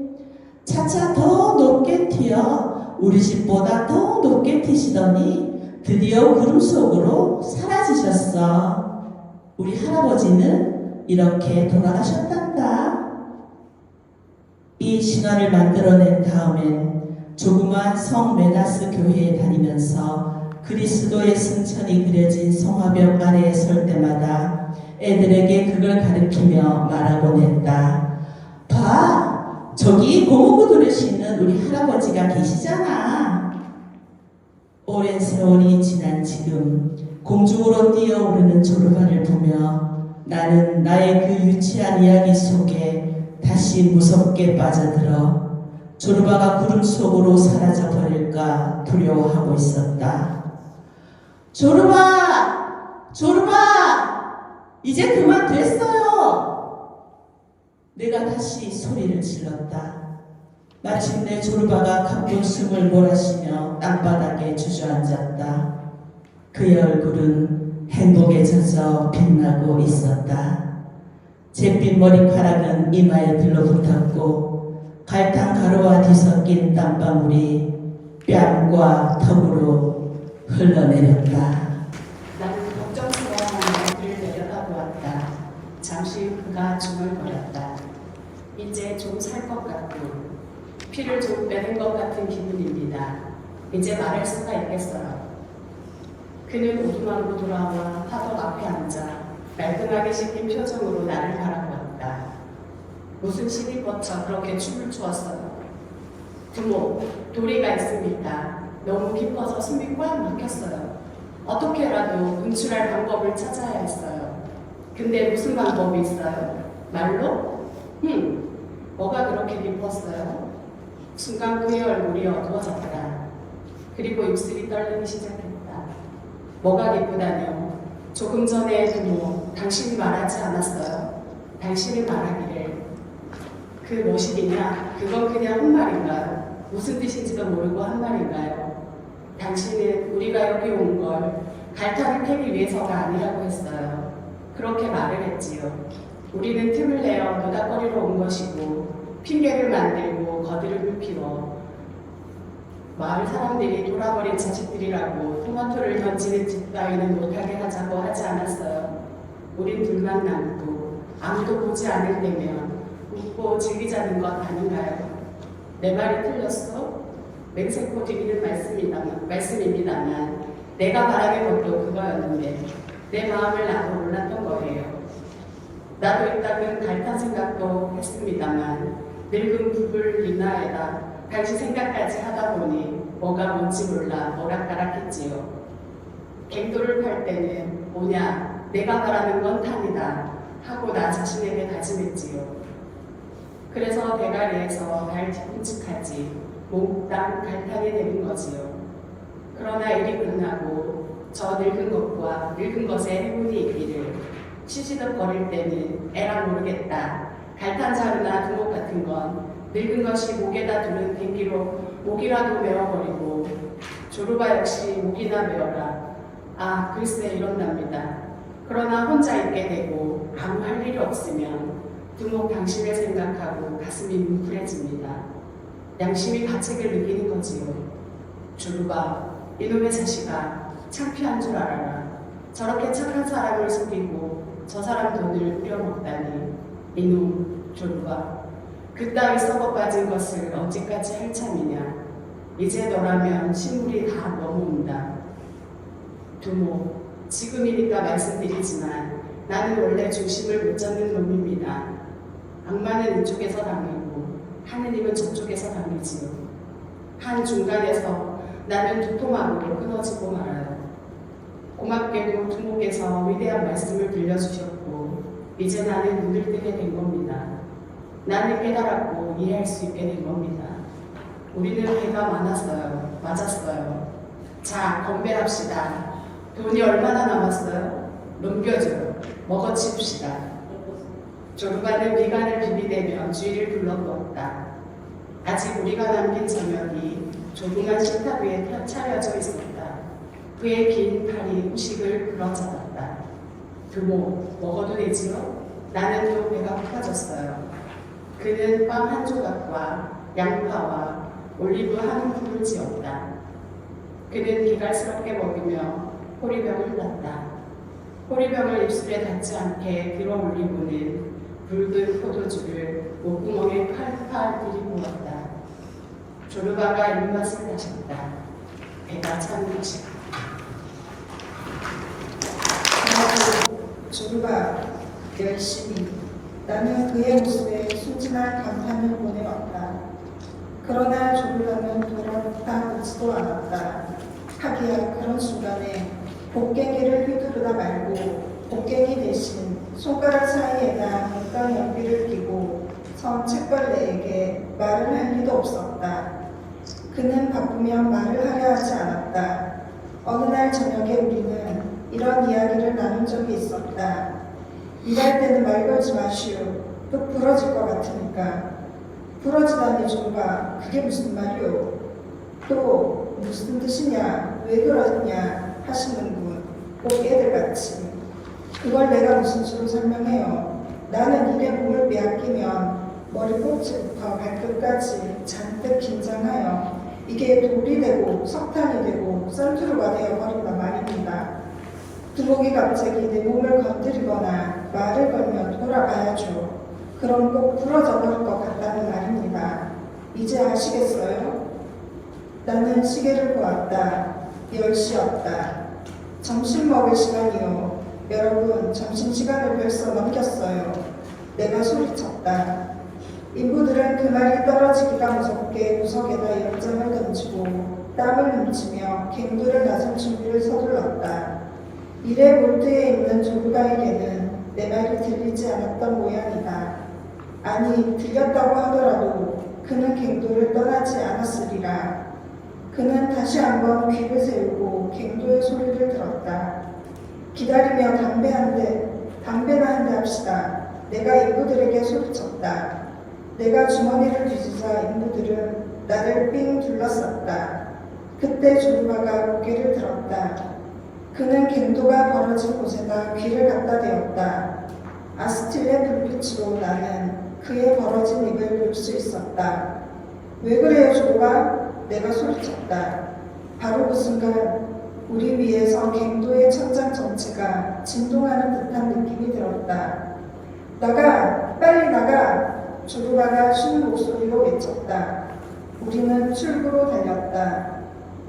차차 더 높게 튀어 우리 집보다 더 높게 튀시더니 드디어 구름 속으로 사라지셨어. 우리 할아버지는 이렇게 돌아가셨단다. 이 신화를 만들어낸 다음엔 조그만 성 메나스 교회에 다니면서 그리스도의 승천이 그려진 성화벽 아래에 설 때마다 애들에게 그걸 가르치며 말하곤 했다. 봐! 저기 고무구두를 신는 우리 할아버지가 계시잖아. 오랜 세월이 지난 지금 공중으로 뛰어오르는 조르바를 보며 나는 나의 그 유치한 이야기 속에 다시 무섭게 빠져들어 조르바가 구름 속으로 사라져 버릴까 두려워하고 있었다. 조르바! 조르바! 이제 그만 됐어요! 내가 다시 소리를 질렀다. 마침내 조르바가 가쁜 숨을 몰아쉬며 땅바닥에 주저앉았다. 그의 얼굴은 행복에 젖어 빛나고 있었다. 잿빛 머리카락은 이마에 들러붙었고 갈탕 가루와 뒤섞인 땀방울이 뺨과 턱으로 흘러내렸다. 나는 걱정스러워하며 그를 내려다보았다. 잠시 그가 중얼거렸다. 이제 좀 살 것 같고 피를 좀 빼는 것 같은 기분입니다. 이제 말할 수가 있겠어요. 그는 오두막으로 돌아와 화덕 앞에 앉아 말끔하게 씻긴 표정으로 나를 바라보았다. 무슨 신이 뻗쳐 그렇게 춤을 추었어요. 부모, 도리가 있습니다. 너무 깊어서 숨이 꽉 막혔어요. 어떻게라도 분출할 방법을 찾아야 했어요. 근데 무슨 방법이 있어요? 말로? 뭐가 그렇게 깊었어요? 순간 그의 얼굴이 어두워졌다. 그리고 입술이 떨리기 시작했다. 뭐가 기쁘다뇨? 조금 전에 부모, 당신이 말하지 않았어요? 당신이 말하기를 그 무엇이냐? 그건 그냥 한 말인가요? 무슨 뜻인지도 모르고 한 말인가요? 당신은 우리가 여기 온 걸 갈탄을 캐기 위해서가 아니라고 했어요. 그렇게 말을 했지요. 우리는 틈을 내어 노닥거리러 온 것이고 핑계를 만들고 거들을 피워 마을 사람들이 돌아버린 자식들이라고 토마토를 던지는 짓 따위는 못하게 하자고 하지 않았어요. 우린 둘만 남고 아무도 보지 않을 때면 웃고 즐기자는 것 아닌가요? 내 말이 틀렸어? 맹세코 드리는 말씀입니다만 내가 바라는 것도 그거였는데 내 마음을 나도 몰랐던 거예요. 나도 이따금 갈탄 생각도 했습니다만 늙은 부불 리나에다 당신 생각까지 하다 보니 뭐가 뭔지 몰라 오락가락했지요. 갱도를 팔 때는 뭐냐, 내가 바라는 건 탕이다 하고 나 자신에게 다짐했지요. 그래서 대가리에서 발 뒤꿈치까지 몽땅 갈탄이 되는 거지요. 그러나 일이 끝나고 저 늙은 것과 늙은 것의 행운이 있기를 시시덕 거릴 때는 에라 모르겠다. 갈탄 자루나 두목 같은 건 늙은 것이 목에다 두는 댕기로 목이라도 메어버리고 조르바 역시 목이나 메어라. 아 글쎄 이런답니다. 그러나 혼자 있게 되고 아무 할 일이 없으면 두목 당신을 생각하고 가슴이 뭉클해집니다. 양심이 가책을 느끼는 거지요. 조르바 이놈의 자식아 창피한 줄 알아라. 저렇게 착한 사람을 속이고 저 사람 돈을 뿌려먹다니. 이놈 조르바 그따위 썩어 빠진 것을 언제까지 할 참이냐. 이제 너라면 신물이 다 넘어온다. 두모 지금이니까 말씀드리지만 나는 원래 중심을 못 잡는 놈입니다. 악마는 이쪽에서 당기고 하느님은 저쪽에서 당기지요. 한 중간에서 나는 두통하고 끊어지고 말아요. 고맙게도 두목께서 위대한 말씀을 들려주셨고 이제 나는 눈을 뜨게 된 겁니다. 나는 깨달았고 이해할 수 있게 된 겁니다. 우리는 배가 많았어요. 맞았어요. 자, 건배합시다. 돈이 얼마나 남았어요? 넘겨줘요. 먹어칩시다. 조르바는 미간을 비비대며 주위를 둘러보았다. 아직 우리가 남긴 저녁이 조그만 식탁 위에 차려져 있었다. 그의 긴 팔이 후식을 불어잡았다. 두모, 먹어도 되지요? 나는 또 배가 고파졌어요. 그는 빵 한 조각과 양파와 올리브 한 움큼을 지었다. 그는 기갈스럽게 먹으며 호리병을 흘렀다. 호리병을 입술에 닿지 않게 들어 올리고는 붉은 포도주를 목구멍에 팔팔 들이부었다. 조르바가 입맛을 다셨다. 배가 찬 것이다. 조르바 열심히 나는 그의 모습에 순진한 감탄을 보내왔다. 그러나 조르바는 돌아보다 보지도 않았다. 하기야 그런 순간에 곡괭이를 휘두르다 말고 곡괭이 대신 손가락 사이에다 물감 연기를 끼고 선 책벌레에게 말을 할 리도 없었다. 그는 바쁘면 말을 하려 하지 않았다. 어느 날 저녁에 우리는 이런 이야기를 나눈 적이 있었다. 일할 때는 말 걸지 마시오. 또 부러질 것 같으니까. 부러지다니 조르바 그게 무슨 말이오? 또 무슨 뜻이냐? 왜 그러냐? 하시는군. 꼭 애들같이. 그걸 내가 무슨 수로 설명해요. 나는 일에 몸을 빼앗기면 머리끝부터 발끝까지 잔뜩 긴장하여 이게 돌이 되고 석탄이 되고 썬투루가 되어버린단 말입니다. 두목이 갑자기 내 몸을 건드리거나 말을 걸면 돌아가야죠. 그럼 꼭 부러져 버릴 것 같다는 말입니다. 이제 아시겠어요? 나는 시계를 보았다. 10시였다. 점심 먹을 시간이요. 여러분, 점심시간을 벌써 넘겼어요. 내가 소리쳤다. 인부들은 그 말이 떨어지기가 무섭게 구석에다 연장을 던지고 땀을 훔치며 갱도를 나설 준비를 서둘렀다. 일의 몰두에 있는 조르바에게는 내 말이 들리지 않았던 모양이다. 아니, 들렸다고 하더라도 그는 갱도를 떠나지 않았으리라. 그는 다시 한번 귀를 세우고 갱도의 소리를 들었다. 기다리며 담배나 한 대 합시다. 내가 인부들에게 소리쳤다. 내가 주머니를 뒤지자 인부들은 나를 삥 둘러쌌다. 그때 조르바가 고개를 들었다. 그는 갱도가 벌어진 곳에다 귀를 갖다 대었다. 아스틸레 불빛으로 나는 그의 벌어진 입을 볼 수 있었다. 왜 그래요, 조르바? 내가 소리쳤다. 바로 그 순간 우리 위에서 갱도의 천장 전체가 진동하는 듯한 느낌이 들었다. 나가! 빨리 나가! 조르바가 쉬는 목소리로 외쳤다. 우리는 출구로 달렸다.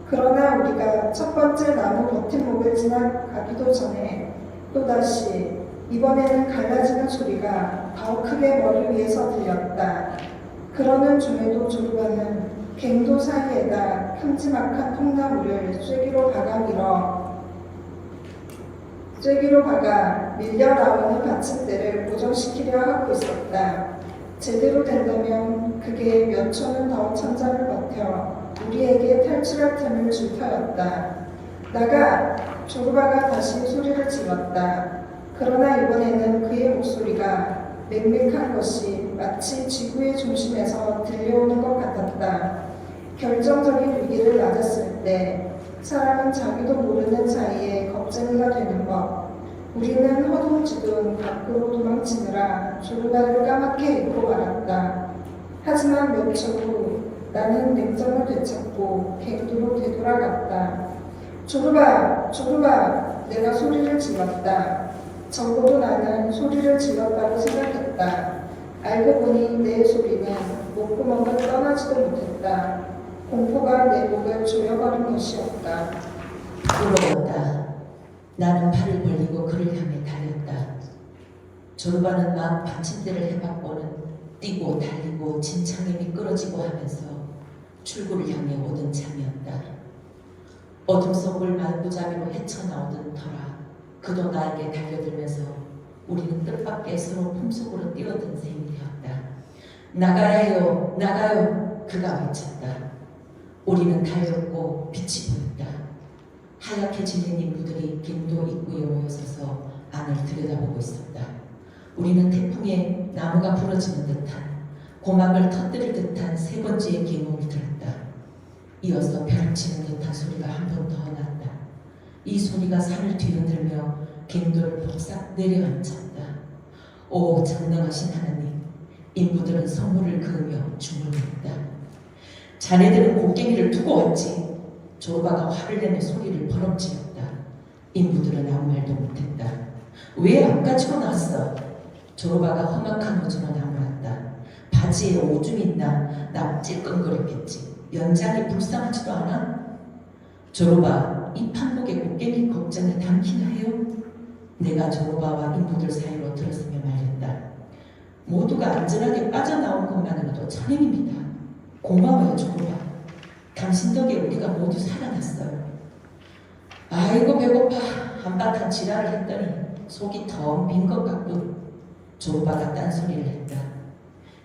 그러나 우리가 첫 번째 나무 버팀목을 지나가기도 전에 또다시 이번에는 갈라지는 소리가 더 크게 머리 위에서 들렸다. 그러는 중에도 조르바는 갱도 사이에다 큼지막한 통나무를 쐐기로 박아 밀어 쐐기로 박아 밀려 나오는 받침대를 고정시키려 하고 있었다. 제대로 된다면 그게 몇 초는 더 천장을 버텨 우리에게 탈출할 틈을 줄 터였다. 나가! 조르바가 다시 소리를 질렀다. 그러나 이번에는 그의 목소리가 맹맹한 것이 마치 지구의 중심에서 들려오는 것 같았다. 결정적인 위기를 맞았을 때 사람은 자기도 모르는 사이에 겁쟁이가 되는 법. 우리는 허둥지둥 밖으로 도망치느라 조르바를 까맣게 잊고 말았다. 하지만 몇 초 후 나는 냉정을 되찾고 객도로 되돌아갔다. 조르바! 조르바! 내가 소리를 질렀다. 적어도 나는 소리를 질렀다고 생각했다. 알고 보니 내 소리는 목구멍을 떠나지도 못했다. 공포가 내 목을 조여버린 것이었다. 부러웠다. 나는 팔을 벌리고 그를 향해 달렸다. 조르바는 막 받침대를 해박고는 뛰고 달리고 진창에 미끄러지고 하면서 출구를 향해 오던 참이었다. 어둠 속을 말구자비로 헤쳐나오던 터라 그도 나에게 달려들면서 우리는 뜻밖의 서로 품속으로 뛰어든 셈이 되었다. 나가야 해요, 나가요. 그가 외쳤다. 우리는 달렸고 빛이 보였다. 하얗게 질린 인부들이 갱도 입구에 모여서서 안을 들여다보고 있었다. 우리는 태풍에 나무가 부러지는 듯한 고막을 터뜨릴 듯한 세 번째의 기음을 들었다. 이어서 벼락치는 듯한 소리가 한 번 더 났다. 이 소리가 산을 뒤흔들며 갱도를 폭삭 내려앉혔다. 오 전능하신 하나님, 인부들은 성물을 그으며 주문했다. 자네들은 곡괭이를 두고 왔지. 조르바가 화를 내며 소리를 버럭지었다. 인부들은 아무 말도 못했다. 왜 안 가지고 나왔어? 조르바가 험악한 오줌을 나무랐다. 바지에 오줌이 있나? 나 찔끔거렸겠지. 연장이 불쌍하지도 않아? 조르바, 이 판목에 곡괭이 걱정이 담기나 해요? 내가 조르바와 인부들 사이로 들었으며 말했다. 모두가 안전하게 빠져나온 것만으로도 천행입니다. 고마워요, 조르바. 당신 덕에 우리가 모두 살아났어요. 아이고 배고파. 한바탕 지랄을 했더니 속이 텅 빈 것 같군. 조르바가 딴소리를 했다.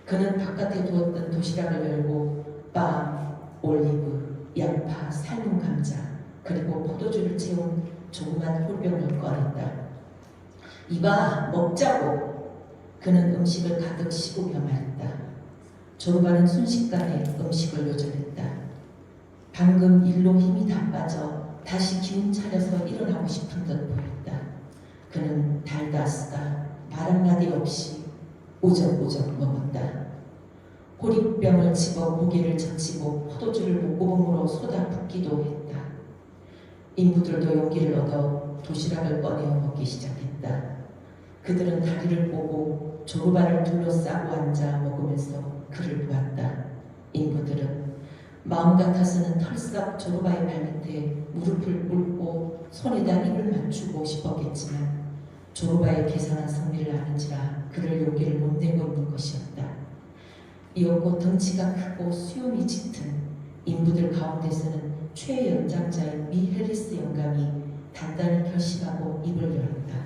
그는 바깥에 두었던 도시락을 열고 빵, 올리브, 양파, 삶은 감자, 그리고 포도주를 채운 조그만 홀병을 꺼냈다. 이봐, 먹자고. 그는 음식을 가득 씹으며 말했다. 조르바는 순식간에 음식을 요절했다. 방금 일로 힘이 다 빠져 다시 기운 차려서 일어나고 싶은 듯 보였다. 그는 달다 쓰다 말 한마디 없이 오적오적 먹었다. 호리병을 집어 고개를 젖히고 포도주를 목구멍으로 쏟아 붓기도 했다. 인부들도 용기를 얻어 도시락을 꺼내어 먹기 시작했다. 그들은 다리를 꼬고 조르바를 둘러싸고 앉아 먹으면서 그를 보았다. 인부들은 마음 같아서는 털썩 조르바의 발밑에 무릎을 꿇고 손에다 입을 맞추고 싶었겠지만 조르바의 계산한 성미를 아는지라 그를 용기를 못 내고 있는 것이었다. 이었고 덩치가 크고 수염이 짙은 인부들 가운데서는 최연장자인 미 해리스 영감이 단단히 결심하고 입을 열었다.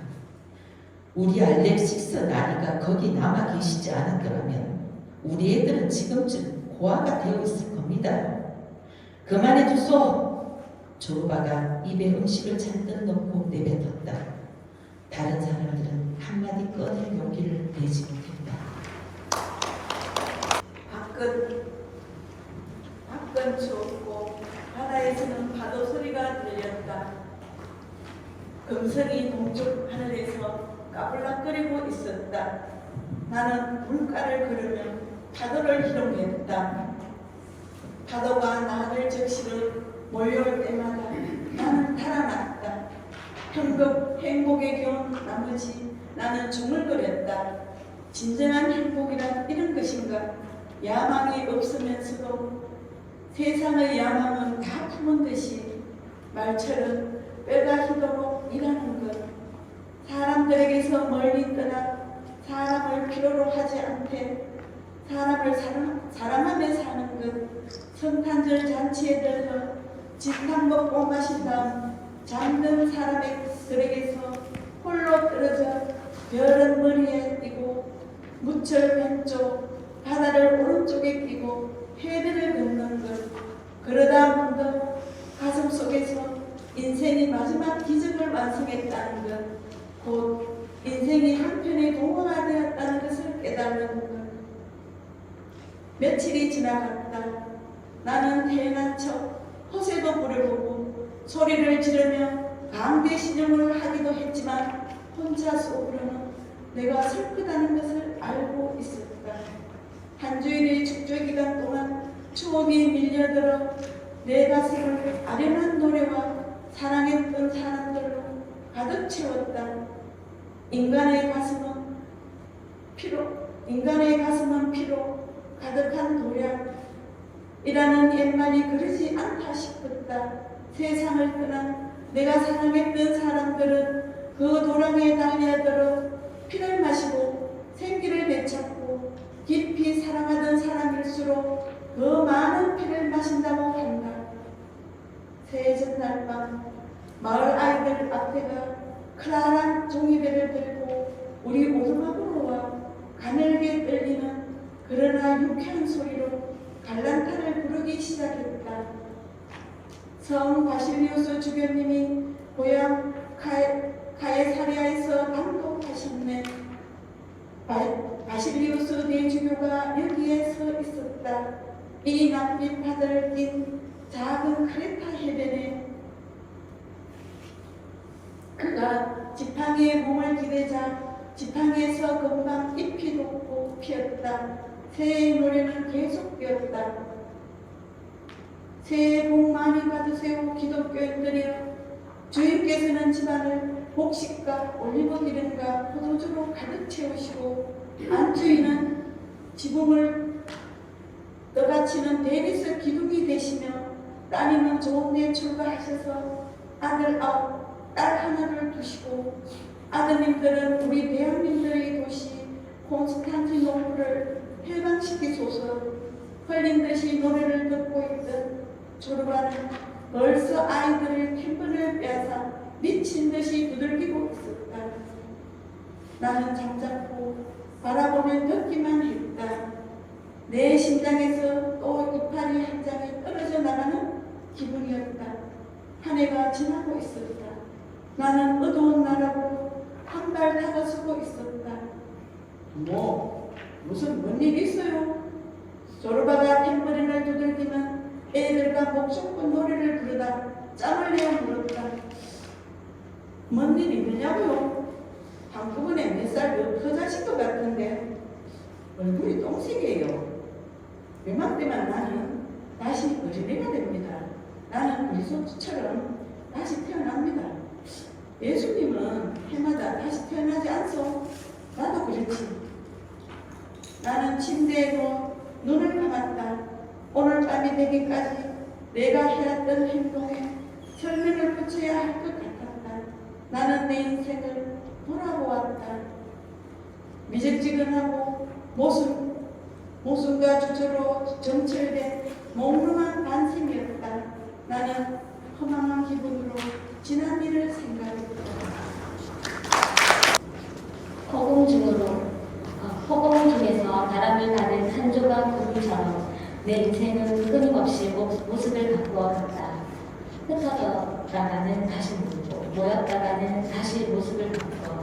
우리 알렉시스 나리가 거기 남아 계시지 않았더라면 우리 애들은 지금쯤 고아가 되어 있을 겁니다. 그만해 주소. 조르바가 입에 음식을 잔뜩 넣고 내뱉었다. 다른 사람들은 한마디 꺼낼 용기를 내지 못했다. 밖은 추웠고 바다에서는 파도 소리가 들렸다. 금성이 동쪽 하늘에서 까불락거리고 있었다. 나는 물가를 걸으며 파도를 희롱했다. 파도가 나를 적시로 몰려올 때마다 나는 달아났다. 행복의 겨운 나머지 나는 중얼거렸다. 진정한 행복이란 이런 것인가? 야망이 없으면서도 세상의 야망은 다 품은 듯이 말처럼 뼈가 희도록 일하는 것. 사람들에게서 멀리 떠나 사람을 필요로 하지 않되 사람을 사랑하며 사는 것. 성탄절 잔치에 들러 집 한 번 뽕 마신 다음 잠든 사람들에게서 별은 머리에 띄고 무철 왼쪽 바다를 오른쪽에 끼고 해변을 걷는 것. 그러다 문득 가슴 속에서 인생이 마지막 기적을 완성했다는 것, 곧 인생이 한편의 동화가 되었다는 것을 깨닫는 것. 며칠이 지나갔다. 나는 태어난 척 허세도 부려보고 소리를 지르며 강제 신용을 하기도 했지만 혼자 속으로는 내가 슬프다는 것을 알고 있었다. 한 주일의 축제 기간 동안 추억이 밀려들어 내 가슴을 아련한 노래와 사랑했던 사람들로 가득 채웠다. 인간의 가슴은 피로 가득한 도량이라는 옛말이 그러지 않다 싶었다. 세상을 떠난 내가 사랑했던 사람들은 그 도량에 달려들어 피를 마시고 생기를 되찾고 깊이 사랑하던 사람일수록 더 많은 피를 마신다고 한다. 새해 전날 밤 마을 아이들 앞에가 크라란 종이배를 들고 우리 오두막으로 와 가늘게 떨리는 그러나 유쾌한 소리로 갈란타를 부르기 시작했다. 성 바실리우스 주교님이 고향 가에사리아에서 방독하셨네. 바실리우스 대주교가 여기에 서 있었다. 이 낯빛 바다를 띤 작은 크레타 해변에 그가 지팡이에 몸을 기대자 지팡이에서 금방 잎이 돋고 피었다. 새해의 노래는 계속 피었다. 새해 복 많이 받으세요 기독교인들이여. 주님께서는 집안을 곡식과 올리브 기름과 포도주로 가득 채우시고 안주인은 지붕을 떠받치는 데니스 기둥이 되시며 따님은 좋은 데 출가하셔서 아들 아홉 딸 하나를 두시고 아드님들은 우리 대한민들의 도시 콘스탄티노플을 해방시키소서. 흘린 듯이 노래를 듣고 있던 조르바는 벌써 아이들을 캠프를 빼앗아 미친 듯이 두들기고 있었다. 나는 잠자코 바라보며 듣기만 했다. 내 심장에서 또 이파리 한 장이 떨어져 나가는 기분이었다. 한 해가 지나고 있었다. 나는 어두운 나락으로 한 발 다가서고 있었다. 무슨 뭔 일 있어요? 조르바가 탬버린을 두들기면 애들과 목숨꾼 노래를 부르다 짬을 내어 물었다. 뭔 일 있느냐고요? 한꺼번에 몇 살 더 터자신 것 같은데 얼굴이 똥색이에요. 요맘때만 나는 다시 어린애가 됩니다. 나는 그리스도처럼 다시 태어납니다. 예수님은 해마다 다시 태어나지 않소? 나도 그렇지. 나는 침대에도 눈을 감았다. 오늘 밤이 되기까지 내가 해왔던 행동에 설명을 붙여야 할 것 같았다. 나는 내 인생을 돌아보았다. 미적지근하고 모순과 주저로 점철된 몽롱한 반생이었다. 나는 허망한 기분으로 지난 일을 생각했다. 허공 중에서 바람을 타는 한 조각 구름처럼 내 인생은 끊임없이 모습을 바꾸어 갔다. 흩어졌다가는 다시 모였다가는 다시 모습을 바꿔.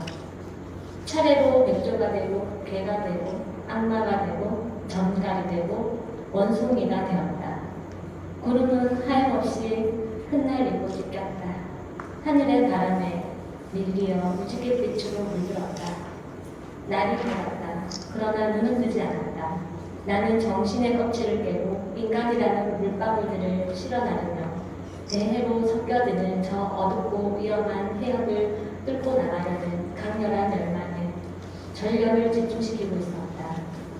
차례로 백조가 되고 개가 되고 악마가 되고 전갈이 되고 원숭이가 되었다. 구름은 하염없이 흩날리고 찢겼다. 하늘의 바람에 밀리어 무지갯빛으로 물들었다. 날이 밝았다. 그러나 눈은 뜨지 않았다. 나는 정신의 껍질을 깨고 인간이라는 물방울들을 실어나르며 대해로 섞여드는 저 어둡고 위험한 해역을 뚫고 나가려는 강렬한 열망에 전력을 집중시키고 있었다.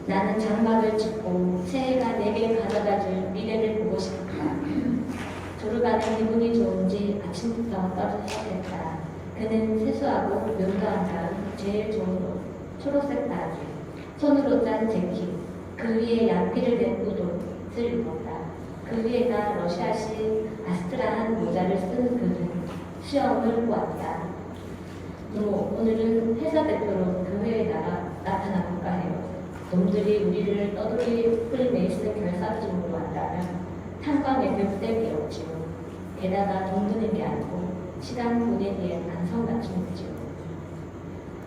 나는 장막을 찢고 새해가 내게 가져다줄 미래를 보고 싶었다. 조르바는 기분이 좋은지 아침부터 떨어져 됐다. 그는 세수하고 면도한 다음 제일 좋은 옷, 초록색 바지, 손으로 짠 재킷, 그 위에 양피를 댄 옷을 입었다. 그 위에다 러시아식 아스트라한 모자를 쓴 그는 수염을 보았다. 부모, 오늘은 회사 대표로 교회에 나타나 볼까 해요. 놈들이 우리를 떠돌이 프리메이슨 결사증으로 한다면 탄광에 벽대기 없지요. 게다가 돈 드는 게 아니고 시간 보내기에 반성 맞춤이지요.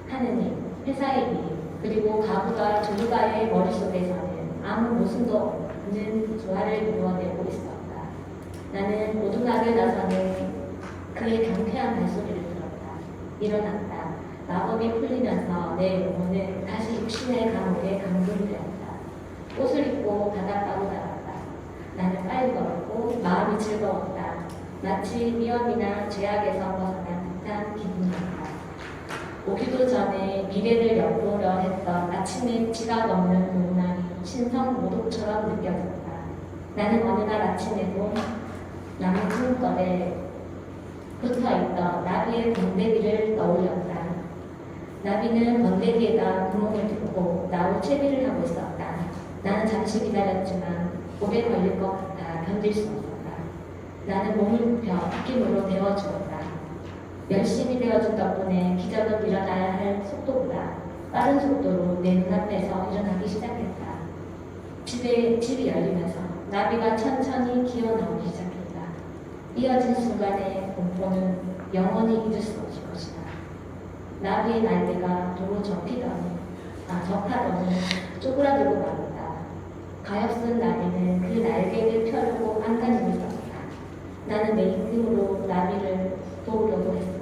하느님, 회사의 일, 그리고 가부가 조르가의 머릿속에서는 아무 모순도 없는 조화를 이루어내고 있었다. 나는 오두막에 나서는 그의 경쾌한 발소리를 들었다. 일어났다. 마법이 풀리면서 내 영혼은 다시 육신의 감옥에 감금되었다. 옷을 입고 바닷가로 나갔다. 나는 빨리 걸었고 마음이 즐거웠다. 마치 위험이나 죄악에서 벗어난 듯한 기분이었다. 오기도 전에 미래를 엿보려 했던 아침의 지각 없는 공랑이 신성 모독처럼 느껴졌다. 나는 어느 날 아침에도 나무 등걸에 붙어있던 나비의 번데기를 떠올렸다. 나비는 번데기에다 구멍을 뚫고 나무 채비를 하고 있었다. 나는 잠시 기다렸지만 오래 걸릴 것 같아 견딜 수 없었다. 나는 몸을 굽혀 입김으로 데워주었다. 열심히 데워준 덕분에 기적은 일어나야 할 속도보다 빠른 속도로 내 눈앞에서 일어나기 시작했다. 집이 열리면서 나비가 천천히 기어 나오기 시작했다. 이어진 순간의 공포는 영원히 잊을 수 없을 것이다. 나비의 날개가 도로 접하더니 쪼그라들고 말았다. 가엾은 나비는 그 날개를 펴려고 안간힘을 썼다. 나는 내 힘으로 나비를 도우려고 했으나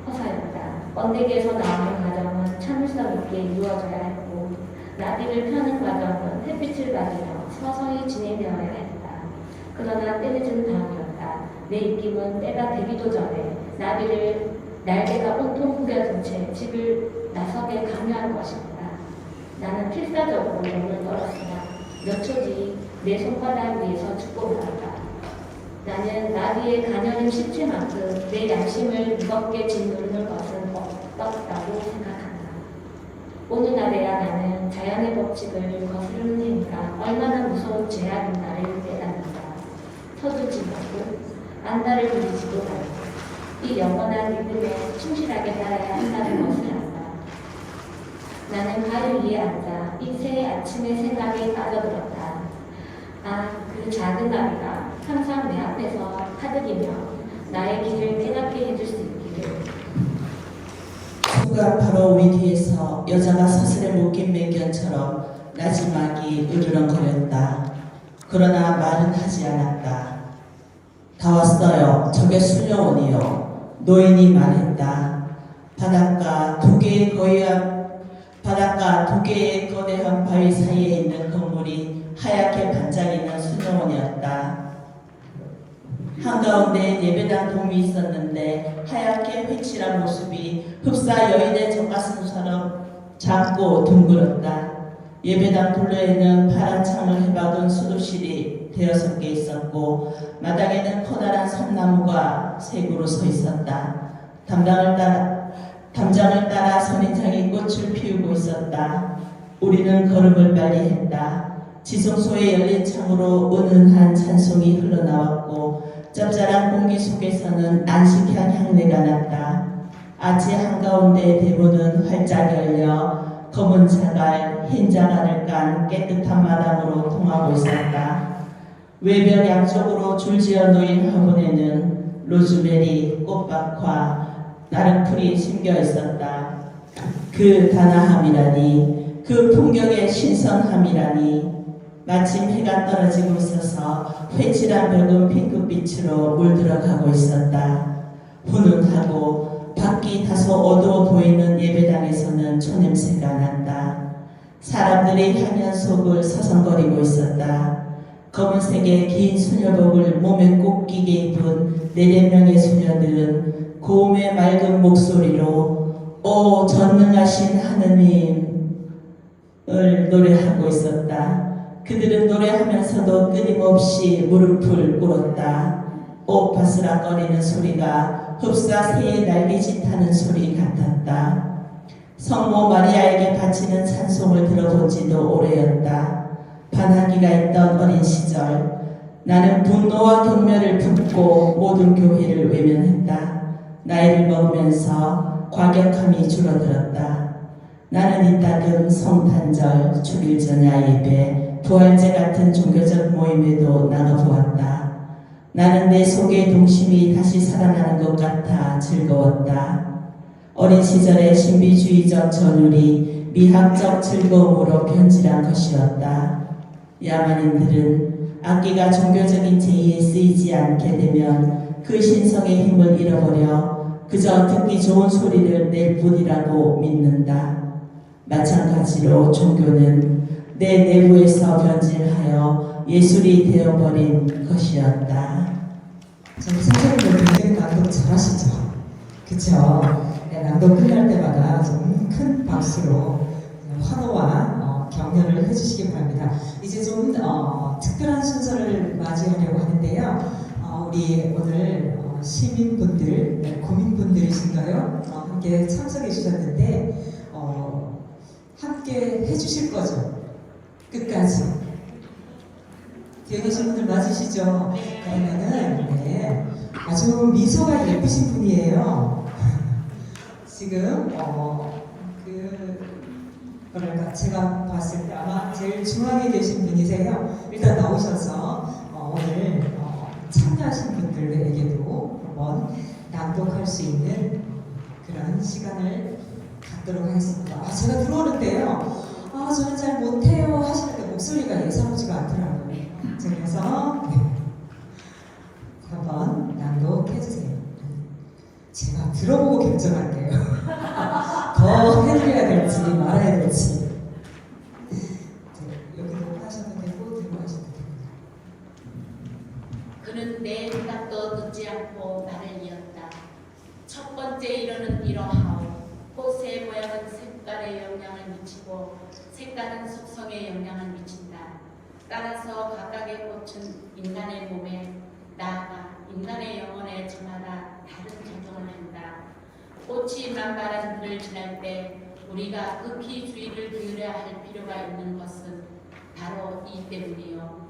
허사였다. 번데기에서 나오는 과정은 참을성 있게 이루어져야 했고 나비를 펴는 과정은 햇빛을 가지며 서서히 진행되어야 했다. 그러나 때늦은 밤이었다. 내 입김은 때가 되기도 전에 날개가 온통 구겨진 채 집을 나서게 강요한 것이었다. 나는 필사적으로 몸을 떨었으나 몇 초 뒤 내 손바닥 위에서 죽고 말았다. 나는 나비의 가녀린 시체만큼 내 양심을 무겁게 짓누르는 것은 없다고 생각한다. 오늘날에야 나는 자연의 법칙을 거스르는 행위가 얼마나 무서운 죄악인가를 깨닫는다. 서두지 말고 안달을 부리지도 말고 이 영원한 리듬에 충실하게 따라야 한다는 것을 안다. 나는 발 위에 앉아 이 새 아침의 생각에 빠져들었다. 그 작은 나비가 항상 내 앞에서 타들이며 나의 길을 깨닫게 해줄 수 있기를. 순간 바로 위 뒤에서 여자가 서슬에 묶인 맹견처럼 나지막이 으르렁거렸다. 그러나 말은 하지 않았다. 다 왔어요. 저게 수녀원이요. 노인이 말했다. 바닷가 두 개의 거대한 바위 사이에 있는 건물이 하얗게 반짝이는 수녀원이었다. 한가운데 예배당 동이 있었는데 하얗게 휘칠한 모습이 흡사 여인의 젖가슴처럼 작고 둥글었다. 예배당 둘레에는 파란 창을 해박은 수도실이 6개 있었고 마당에는 커다란 섬나무가 3그루 서 있었다. 담장을 따라 선인장이 꽃을 피우고 있었다. 우리는 걸음을 빨리 했다. 지성소에 열린 창으로 은은한 찬송이 흘러나왔고 짭짤한 공기 속에서는 안식향 향내가 났다. 아치 한가운데 대문은 활짝 열려 검은 자갈, 흰 자갈을 깐 깨끗한 마당으로 통하고 있었다. 외벽 양쪽으로 줄지어 놓인 화분에는 로즈베리, 꽃박화, 나른풀이 심겨 있었다. 그 단아함이라니, 그 풍경의 신선함이라니. 마침 해가 떨어지고 있어서 회칠한 벽은 핑크빛으로 물들어가고 있었다. 훈훈하고 밖이 다소 어두워 보이는 예배당에서는 초냄새가 난다. 사람들이 향연 속을 서성거리고 있었다. 검은색의 긴 수녀복을 몸에 꼭 끼게 입은 4-5명의 수녀들은 고음의 맑은 목소리로 오 전능하신 하느님을 노래하고 있었다. 그들은 노래하면서도 끊임없이 무릎을 꿇었다. 옷 바스락거리는 소리가 흡사 새의 날개짓하는 소리 같았다. 성모 마리아에게 바치는 찬송을 들어본 지도 오래였다. 반항기가 있던 어린 시절 나는 분노와 경멸을 품고 모든 교회를 외면했다. 나이를 먹으면서 과격함이 줄어들었다. 나는 이따금 성탄절, 주일전야 예배, 부활제 같은 종교적 모임에도 나가보았다. 나는 내 속의 동심이 다시 살아나는 것 같아 즐거웠다. 어린 시절의 신비주의적 전율이 미학적 즐거움으로 변질한 것이었다. 야만인들은 악기가 종교적인 제의에 쓰이지 않게 되면 그 신성의 힘을 잃어버려 그저 듣기 좋은 소리를 낼 뿐이라고 믿는다. 마찬가지로 종교는 내 내부에서 변질하여 예술이 되어버린 것이었다. 저희 선생님들 굉장히 낭독 잘하시죠? 그쵸? 네, 낭독 끝날 때마다 좀 큰 박수로 환호와 격려를 해주시기 바랍니다. 이제 좀 특별한 순서를 맞이하려고 하는데요. 우리 오늘 시민분들, 네, 고민분들이신가요? 함께 참석해 주셨는데 함께 해주실 거죠? 끝까지. 뒤에 계신 분들 맞으시죠? 그러면은 네, 아주 미소가 예쁘신 분이에요. 지금 뭐랄까 제가 봤을 때 아마 제일 중앙에 계신 분이세요. 일단 나오셔서 오늘 참여하신 분들에게도 한번 낭독할 수 있는 그런 시간을 갖도록 하겠습니다. 제가 들어오는데요. 저는 잘 못해요 하시는데 목소리가 예사롭지가 않더라고요. 그래서 네. 한번 낭독해주세요. 제가 들어보고 결정할게요. 더 해드려야 될지 말아야 될지. 여기도 하셔도 되고 들고 하셔도 됩니다. 그는 내 대답도 듣지 않고 말을 이었다. 첫 번째 이론은 이러하오. 꽃의 모양은 색깔에 영향을 미치고 색깔은 속성에 영향을 미친다. 따라서 각각의 꽃은 인간의 몸에 나아가 인간의 영혼에 저마다 다른 작용을 한다. 꽃이 만발한 들을 지날 때 우리가 극히 주의를 기울여야 할 필요가 있는 것은 바로 이 때문이요.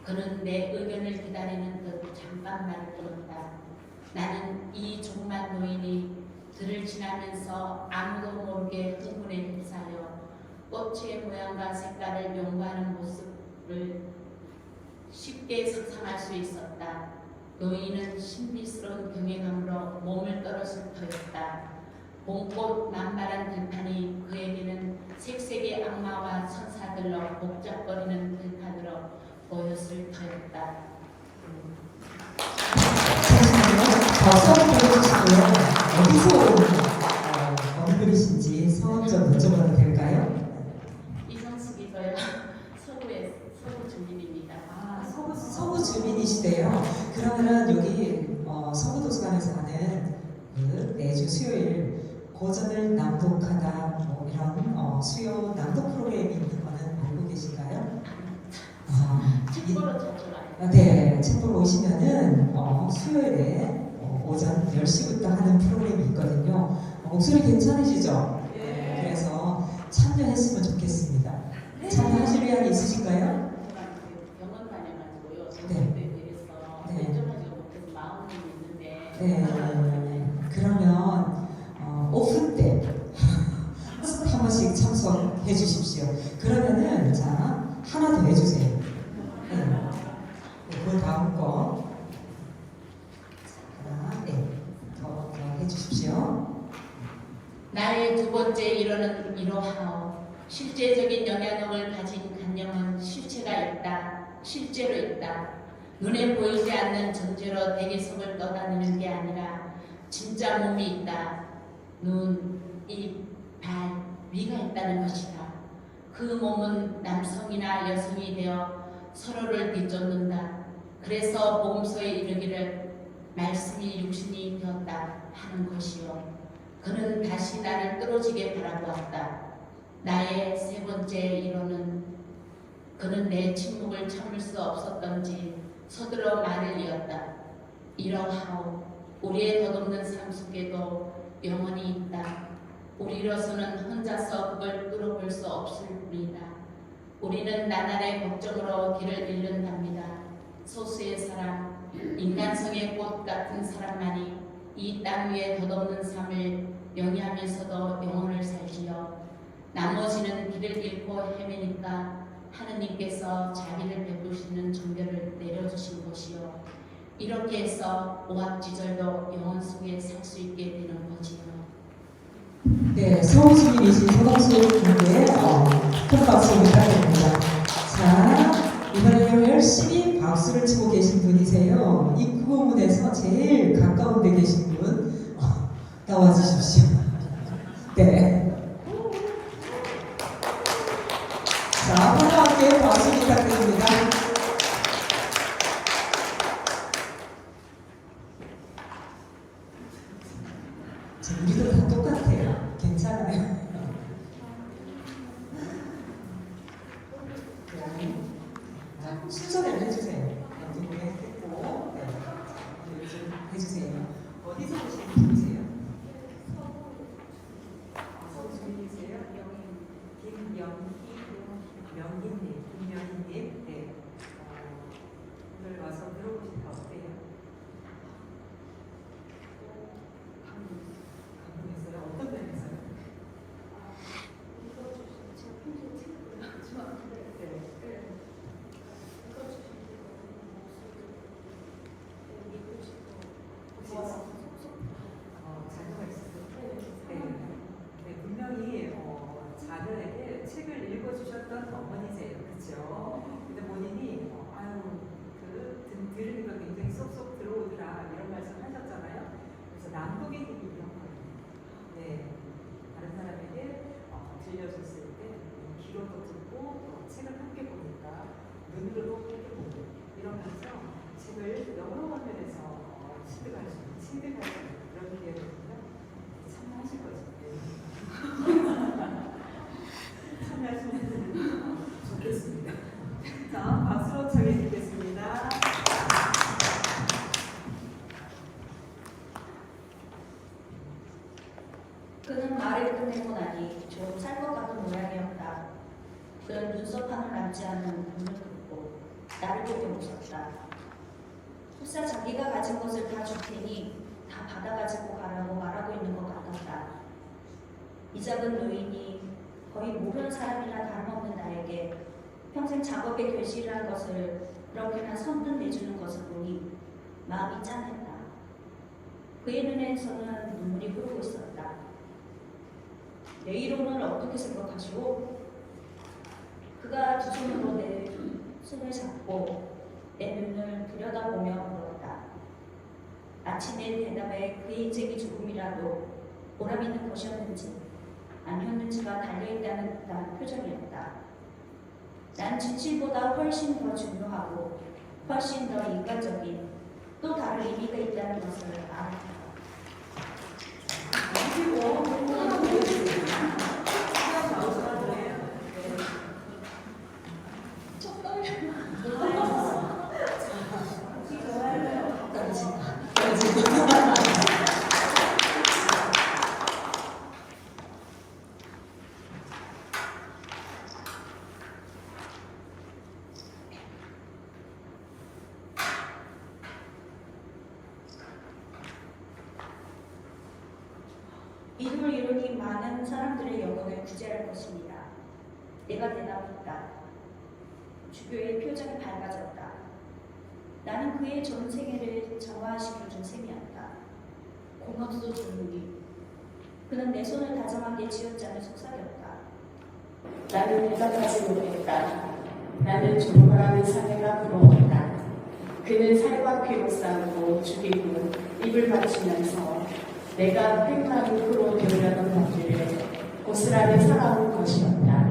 그는 내 의견을 기다리는 듯 잠깐 말을 들었다. 나는 이 종만 노인이 들을 지나면서 아무도 모르게 흥분에 휩싸여 꽃의 모양과 색깔을 연구하는 모습을 쉽게 상상할 수 있었다. 노인은 신비스러운 경외감으로 몸을 떨어질 터였다. 봄꽃 만발한 들판이 그에게는 색색의 악마와 천사들로 복잡거리는 들판으로 보였을 터였다. 박수 한번 해주시고요. 어디서 어느 분이신지 성함 좀 여쭤봐도 될까요? 이성숙이고요. 서구 주민입니다. 서구 주민이시대요. 그러면은 여기 서구도서관에서 하는 그 매주 수요일 고전을 낭독하다 뭐 이런 수요 낭독 프로그램이 있는 거는 알고 계신가요? 책보러 자주 와요. 네, 책 보러 오시면은 수요일에 오전 10시부터 하는 프로그램이 있거든요. 목소리 괜찮으시죠? 네. 그래서 참여했으면 좋겠습니다. 참여하실 의향이 있으신가요? 병원 다녀가지고요. 네. 그래서 네. 결정하지 못해서 마음은 있는데. 네. 그러면 오픈 때 한 번씩 참석해 주십시오. 그러면은 자 하나 더 해주세요. 네. 그 다음 거 하나 더 해주십시오. 나의 두 번째 이론은 이러하오. 실제적인 영향력을 가진 관념은 실체가 있다. 실제로 있다. 눈에 보이지 않는 존재로 대리석을 떠다니는 게 아니라 진짜 몸이 있다. 눈, 입, 발, 위가 있다는 것이다. 그 몸은 남성이나 여성이 되어 서로를 뒤쫓는다. 그래서 복음서에 이르기를 말씀이 육신이 되었다 하는 것이요. 그는 다시 나를 떨어지게 바라보았다. 나의 세 번째 이론은 그는 내 침묵을 참을 수 없었던지 서둘러 말을 이었다. 이러하오. 우리의 덧없는 삶 속에도 영혼이 있다. 우리로서는 혼자서 그걸 뚫어볼 수 없을 뿐이다. 우리는 나날의 걱정으로 길을 잃는답니다. 소수의 사람, 인간성의 꽃 같은 사람만이 이 땅 위에 덧없는 삶을 영위하면서도 영혼을 살지요. 나머지는 길을 잃고 헤매니까 하느님께서 자비를 베푸시는 정결을 내려주신 것이요. 이렇게 해서 오합지절도 영혼 속에 살 수 있게 되는 거지요. 네, 서울 시민이신 서강수 군의 큰 박수 부탁드립니다. 자, 이번에는 열심히 박수를 치고 계신 분이세요. 이 부분에서 제일 가까운 데 계신 분 나와주십시오. 네. 자, 하나 함께 박수 부탁드립니다. 자, 우리도 다 똑같아요. 괜찮아요. 순서대로 해주세요. 누구에 했고, 네, 좀 해주세요. 어디서 오신 분이세요? 서울 주민이세요? 김명희님, 네. 오늘 와서 들어보시니까 어때요? 감동했어요? 어떤 면에서요? 자녀가 있었어요? 네, 분명히 자녀에게 책을 읽어주셨던 어머니세요, 그렇죠? 근데 본인이 들으니까 굉장히 쏙쏙 들어오더라 이런 말씀 하셨잖아요. 그래서 낭독의 힘이 이런 거예요. 네, 다른 사람에게 들려줬을 때 귀로도 듣고 또 책을 함께 보니까 눈으로도 함께 보고 이러면서 책을 여러 화면에서 취득할 수 있는 그런 기회거든요. 참여하실 거죠. 참여하시면 좋겠습니다. 자, 박수로 청해드리겠습니다. 그는 말을 끝내고 나니 좀 살 것 같은 모양이었다. 그는 눈썹 하나 남지 않은 눈을 긋고 나를 보며 웃었다. 흡사 자기가 가진 것을 다 줄 테니 다 받아가지고 가라고 말하고 있는 것 같았다. 이 작은 노인이 거의 모르는 사람이나 다름없는 나에게 평생 작업에 결실한 것을 그렇게나 선뜻 내주는 것을 보니 마음이 짠했다. 그의 눈에서는 눈물이 흐르고 있었다. 내 이론을 어떻게 생각하시오? 그가 두 손으로 내 손을 잡고 내 눈을 들여다보며 물었다. 아침의 대답에 그의 인생이 조금이라도 보람 있는 것이었는지 아니었는지가 달려있다는 듯한 표정이었다. 난 진실보다 훨씬 더 중요하고 훨씬 더 인간적인 또 다른 의미가 있다는 것을 알았다. 이름을 이루니 많은 사람들의 영혼을 구제할 것입니다. 내가 대답했다. 주교의 표정이 밝아졌다. 나는 그의 전 생애를 정화시켜준 셈이었다. 고맙소 조용히. 그는 내 손을 다정하게 쥐어짜며 속삭였다. 나는 대답하지 못했다. 나는 조르바라는 사내가 부러웠다. 그는 살과 피로 싸우고 죽이고 입을 맞추면서 내가 팽마른 후로 배우려던 것들을 고스란히 살아온 것이었다.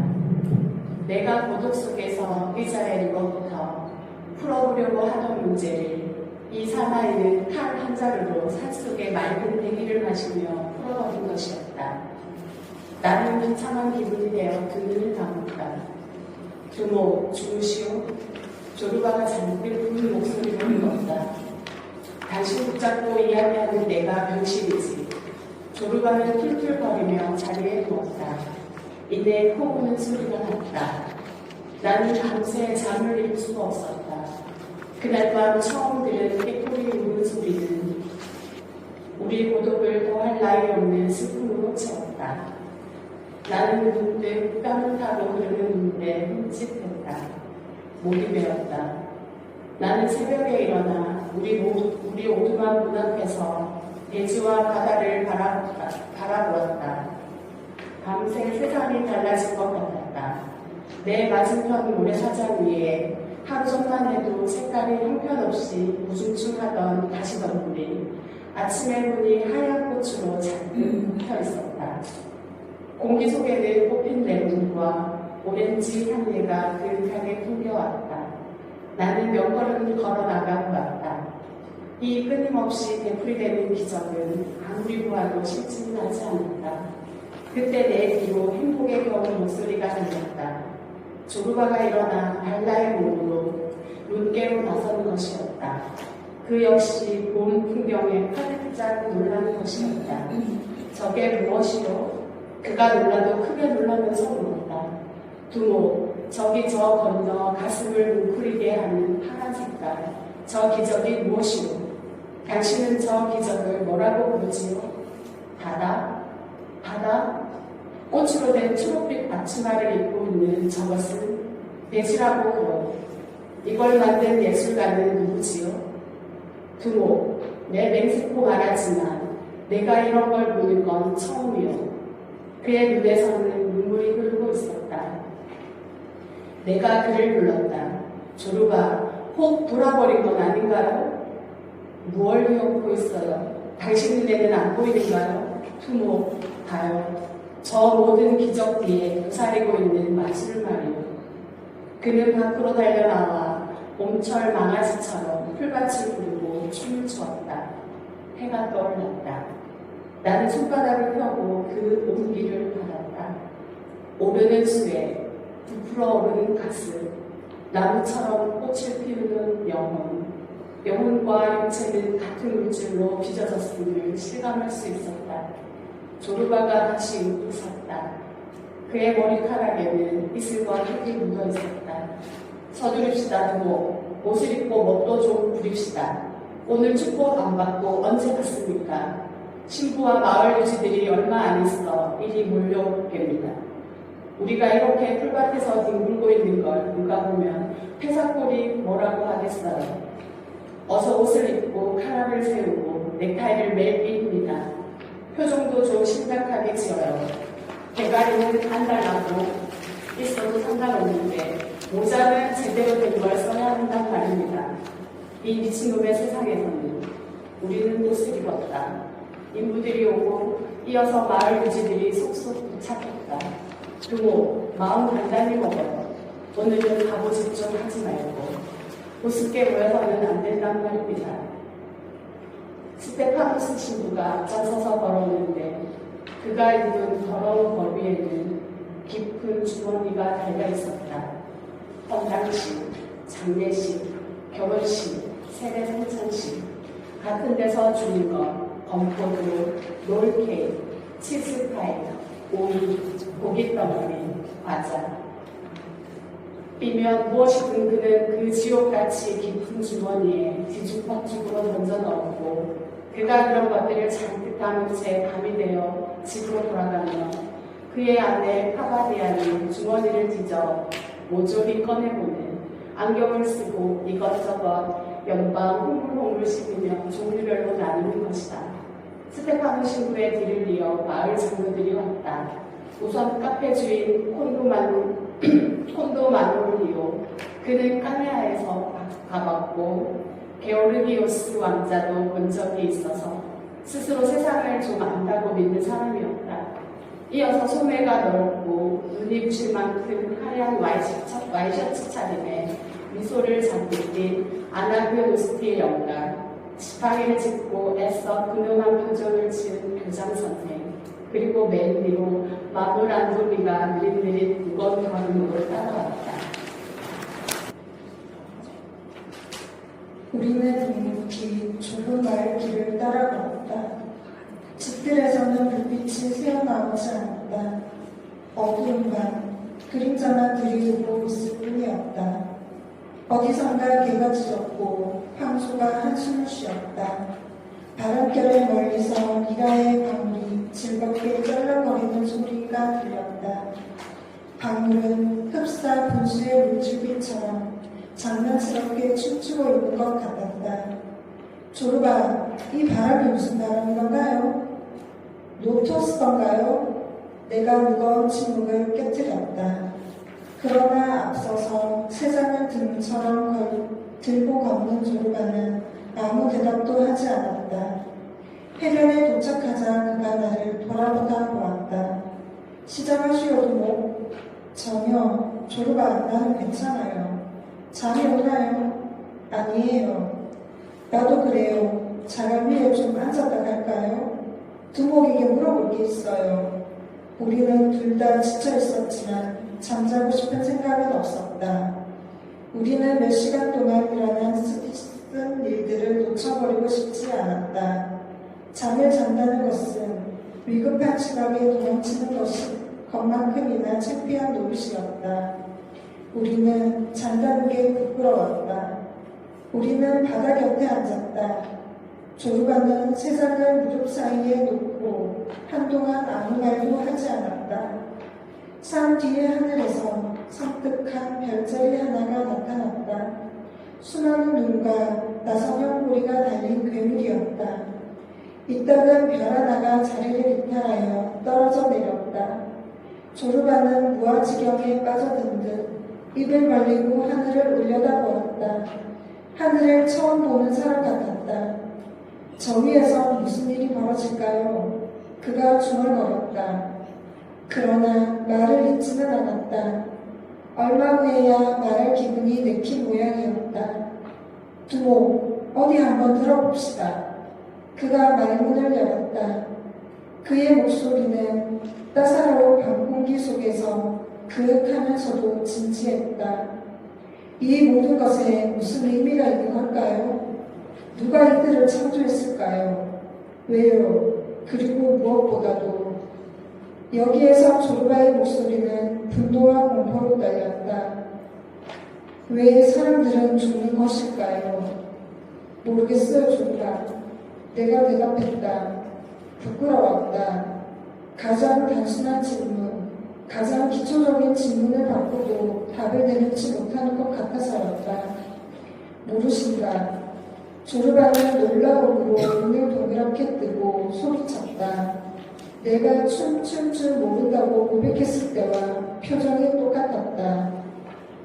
내가 고독 속에서 의자에 누워부터 풀어보려고 하던 문제를 이 사나이는 칼 한 자루로 산속의 맑은 대기를 마시며 풀어버린 것이었다. 나는 비참한 기분이 되어 그 눈을 감았다. 두모, 주무시오. 조르바가 잔뜩 부는 목소리로 물었다. 당신 붙잡고 이야기하는 내가 병실이지. 조르바는 툴툴거리며 자리에 누웠다. 이내 코 고는 소리가 났다. 나는 밤새 잠을 이룰 수가 없었다. 그날 밤 처음 들은 꾀꼬리 우는 소리는 우리 고독을 더할 나위 없는 슬픔으로 채웠다. 나는 문득 땀을 타고 흐르는 눈에 흠칫했다. 목이 메었다. 나는 새벽에 일어나 우리 오두막 문 앞에서 대지와 바다를 바라보았다. 밤새 세상이 달라질 것 같았다. 내 맞은편 모래사장 위에 하루 전만 해도 색깔이 형편없이 무중충하던 가시덤불이 아침에 보니 하얀 꽃으로 잔뜩 펴 있었다. 공기 속에는 꽃핀 레몬과 오렌지 향기가 그윽하게 풍겨왔다. 나는 몇 걸음 걸어 나가 보았다. 이 끊임없이 되풀이되는 기적은 아무리 보아도 실증이 나지 않았다. 그때 내 뒤로 행복에 겨운 목소리가 들렸다. 조르바가 일어나 발라의 몸으로 눈깨로 나서는 것이었다. 그 역시 봄 풍경에 화들짝 놀라는 것이었다. 저게 무엇이요? 그가 놀라도 크게 놀라면서 물었다. 두모, 저기 저 건너 가슴을 뭉클이게 하는 파란 색깔, 저 기적이 무엇이오? 당신은 저 기적을 뭐라고 부르지요? 바다? 바다? 꽃으로 된 초록빛 앞치마를 입고 있는 저것은 대지라고 그러. 이걸 만든 예술가는 누구지요? 두모, 내 맹세코 말하지만 내가 이런 걸 보는 건 처음이요. 그의 눈에서는 눈물이 흐르고 있었다. 내가 그를 불렀다. 조르바, 혹 돌아버린 건 아닌가요? 무얼 휘젓고 있어요? 당신 눈에는 안 보이는가요? 두모, 봐요. 저 모든 기적 뒤에 부사리고 있는 마술을 말이요. 그는 밖으로 달려나와 봄철 망아지처럼 풀밭을 부르고 춤을 추었다. 해가 떠올랐다. 나는 손바닥을 펴고 그 온기를 받았다. 오르는 수에 부풀어 오르는 가슴, 나무처럼 꽃을 피우는 영혼과 육체는 같은 물질로 빚어졌음을 실감할 수 있었다. 조르바가 다시 웃었다. 그의 머리카락에는 이슬과 흙이 묻어 있었다. 서두릅시다, 두고. 옷을 입고 멋도 좀 부립시다. 오늘 축복 안 받고 언제 갔습니까? 신부와 마을 유지들이 얼마 안 있어 이리 몰려오겠습니다. 우리가 이렇게 풀밭에서 뒹굴고 있는 걸 누가 보면 회사꼴이 뭐라고 하겠어요. 어서 옷을 입고 카락을 세우고 넥타이를 매일 삐입니다. 표정도 좀 심각하게 지어요. 대가리는 안 달라고 있어도 상관없는데 모자는 제대로 된 걸 써야 한단 말입니다. 이 미친놈의 세상에서는 우리는 옷을 입었다. 인부들이 오고 이어서 마을 유지들이 속속 도착했다. 두모, 마음 단단히 먹어요. 오늘은 바보짓 좀 하지 말고 우습게 모여서는 안 된단 말입니다. 스테파노스 신부가 앞장서서 걸어오는데 그가 입은 더러운 거리에는 깊은 주머니가 달려 있었다. 헌당식, 장례식, 결혼식, 세례 성찬식 같은 데서 주는 것, 건포도, 롤케이크, 치즈파이, 오이, 고깃덩어리, 과자. 삐면 무엇이든 그는 그 지옥같이 깊은 주머니에 뒤죽박죽으로 던져 넣었고 그가 그런 것들을 잔뜩 담은 채 밤이 되어 집으로 돌아가며 그의 아내 파바디아는 주머니를 뒤져 모조리 꺼내보는 안경을 쓰고 이것저것 연방 홍물홍물 씹으며 종류별로 나누는 것이다. 스테파노 신부의 뒤를 이어 마을 장로들이 왔다. 우선 카페 주인 콘도 마노리오 그는 까메아에서 가봤고 게오르기오스 왕자도 본 적이 있어서 스스로 세상을 좀 안다고 믿는 사람이었다. 이어서 소매가 넓고 눈이 부실 만큼 하얀 와이셔츠 차림에 미소를 잔뜩 띤 아나그노스티의 영감, 지팡이를 짚고 애써 근엄한 표정을 지은 교장 선생, 그리고 맨 뒤로 마물 안도리가 느릿느릿 무거운 걸음으로 따라왔다. 우리는 묵묵히 좁은 마을 길을 따라갔다. 집들에서는 불빛이 새어나오지 않았다. 어두운 밤, 그림자만 들이우고 있을 뿐이었다. 어디선가 개가 짖었고 황소가 한숨을 쉬었다. 바람결에 멀리서 미라의 방울이 즐겁게 쩔렁거리는 소리가 들렸다. 방울은 흡사 분수의 물줄기처럼 장난스럽게 춤추고 있는 것 같았다. 조르바, 이 바람이 무슨 바람인 건가요? 노토스던가요? 내가 무거운 침묵을 깨뜨렸다. 그러나 앞서서 세상을 등처럼 들고 걷는 조르바는 아무 대답도 하지 않았다. 해변에 도착하자 그가 나를 돌아보다 보았다. 시장하시오도 뭐? 전혀. 조르바, 나는 괜찮아요. 잠이 오나요? 아니에요. 나도 그래요. 자갈 위에 좀 앉았다 갈까요? 두목에게 물어볼 게 있어요. 우리는 둘 다 지쳐 있었지만 잠자고 싶은 생각은 없었다. 우리는 몇 시간 동안 일어난 쓴 일들을 놓쳐버리고 싶지 않았다. 잠을 잔다는 것은 위급한 시각에 도망치는 것만큼이나 창피한 노릇이었다. 우리는 잔다는 게 부끄러웠다. 우리는 바다 곁에 앉았다. 조르바는 세상을 무릎 사이에 놓고 한동안 아무 말도 하지 않았다. 산 뒤의 하늘에서 섬뜩한 별자리 하나가 나타났다. 수많은 눈과 나선형 고리가 달린 괴물이었다. 이따금 별 하나가 자리를 이탈하여 떨어져 내렸다. 조르바는 무아지경에 빠져든 듯 입을 벌리고 하늘을 올려다보았다. 하늘을 처음 보는 사람 같았다. 저 위에서 무슨 일이 벌어질까요? 그가 중얼거렸다. 그러나 말을 잇지는 않았다. 얼마 후에야 말할 기분이 내킨 모양이었다. 두목, 어디 한번 들어봅시다. 그가 말문을 열었다. 그의 목소리는 따사로운 밤공기 속에서 그윽하면서도 진지했다. 이 모든 것에 무슨 의미가 있는 걸까요? 누가 이들을 창조했을까요? 왜요? 그리고 무엇보다도 여기에서 조르바의 목소리는 분노와 공포로 달렸다. 왜 사람들은 죽는 것일까요? 모르겠어요, 조르바. 내가 대답했다. 부끄러웠다. 가장 단순한 질문, 가장 기초적인 질문을 받고도 답을 내놓지 못하는 것 같아서였다. 모르신가? 조르바는 놀라움으로 눈을 동그랗게 뜨고 소리쳤다. 내가 춤출 줄 모른다고 고백했을 때와 표정이 똑같았다.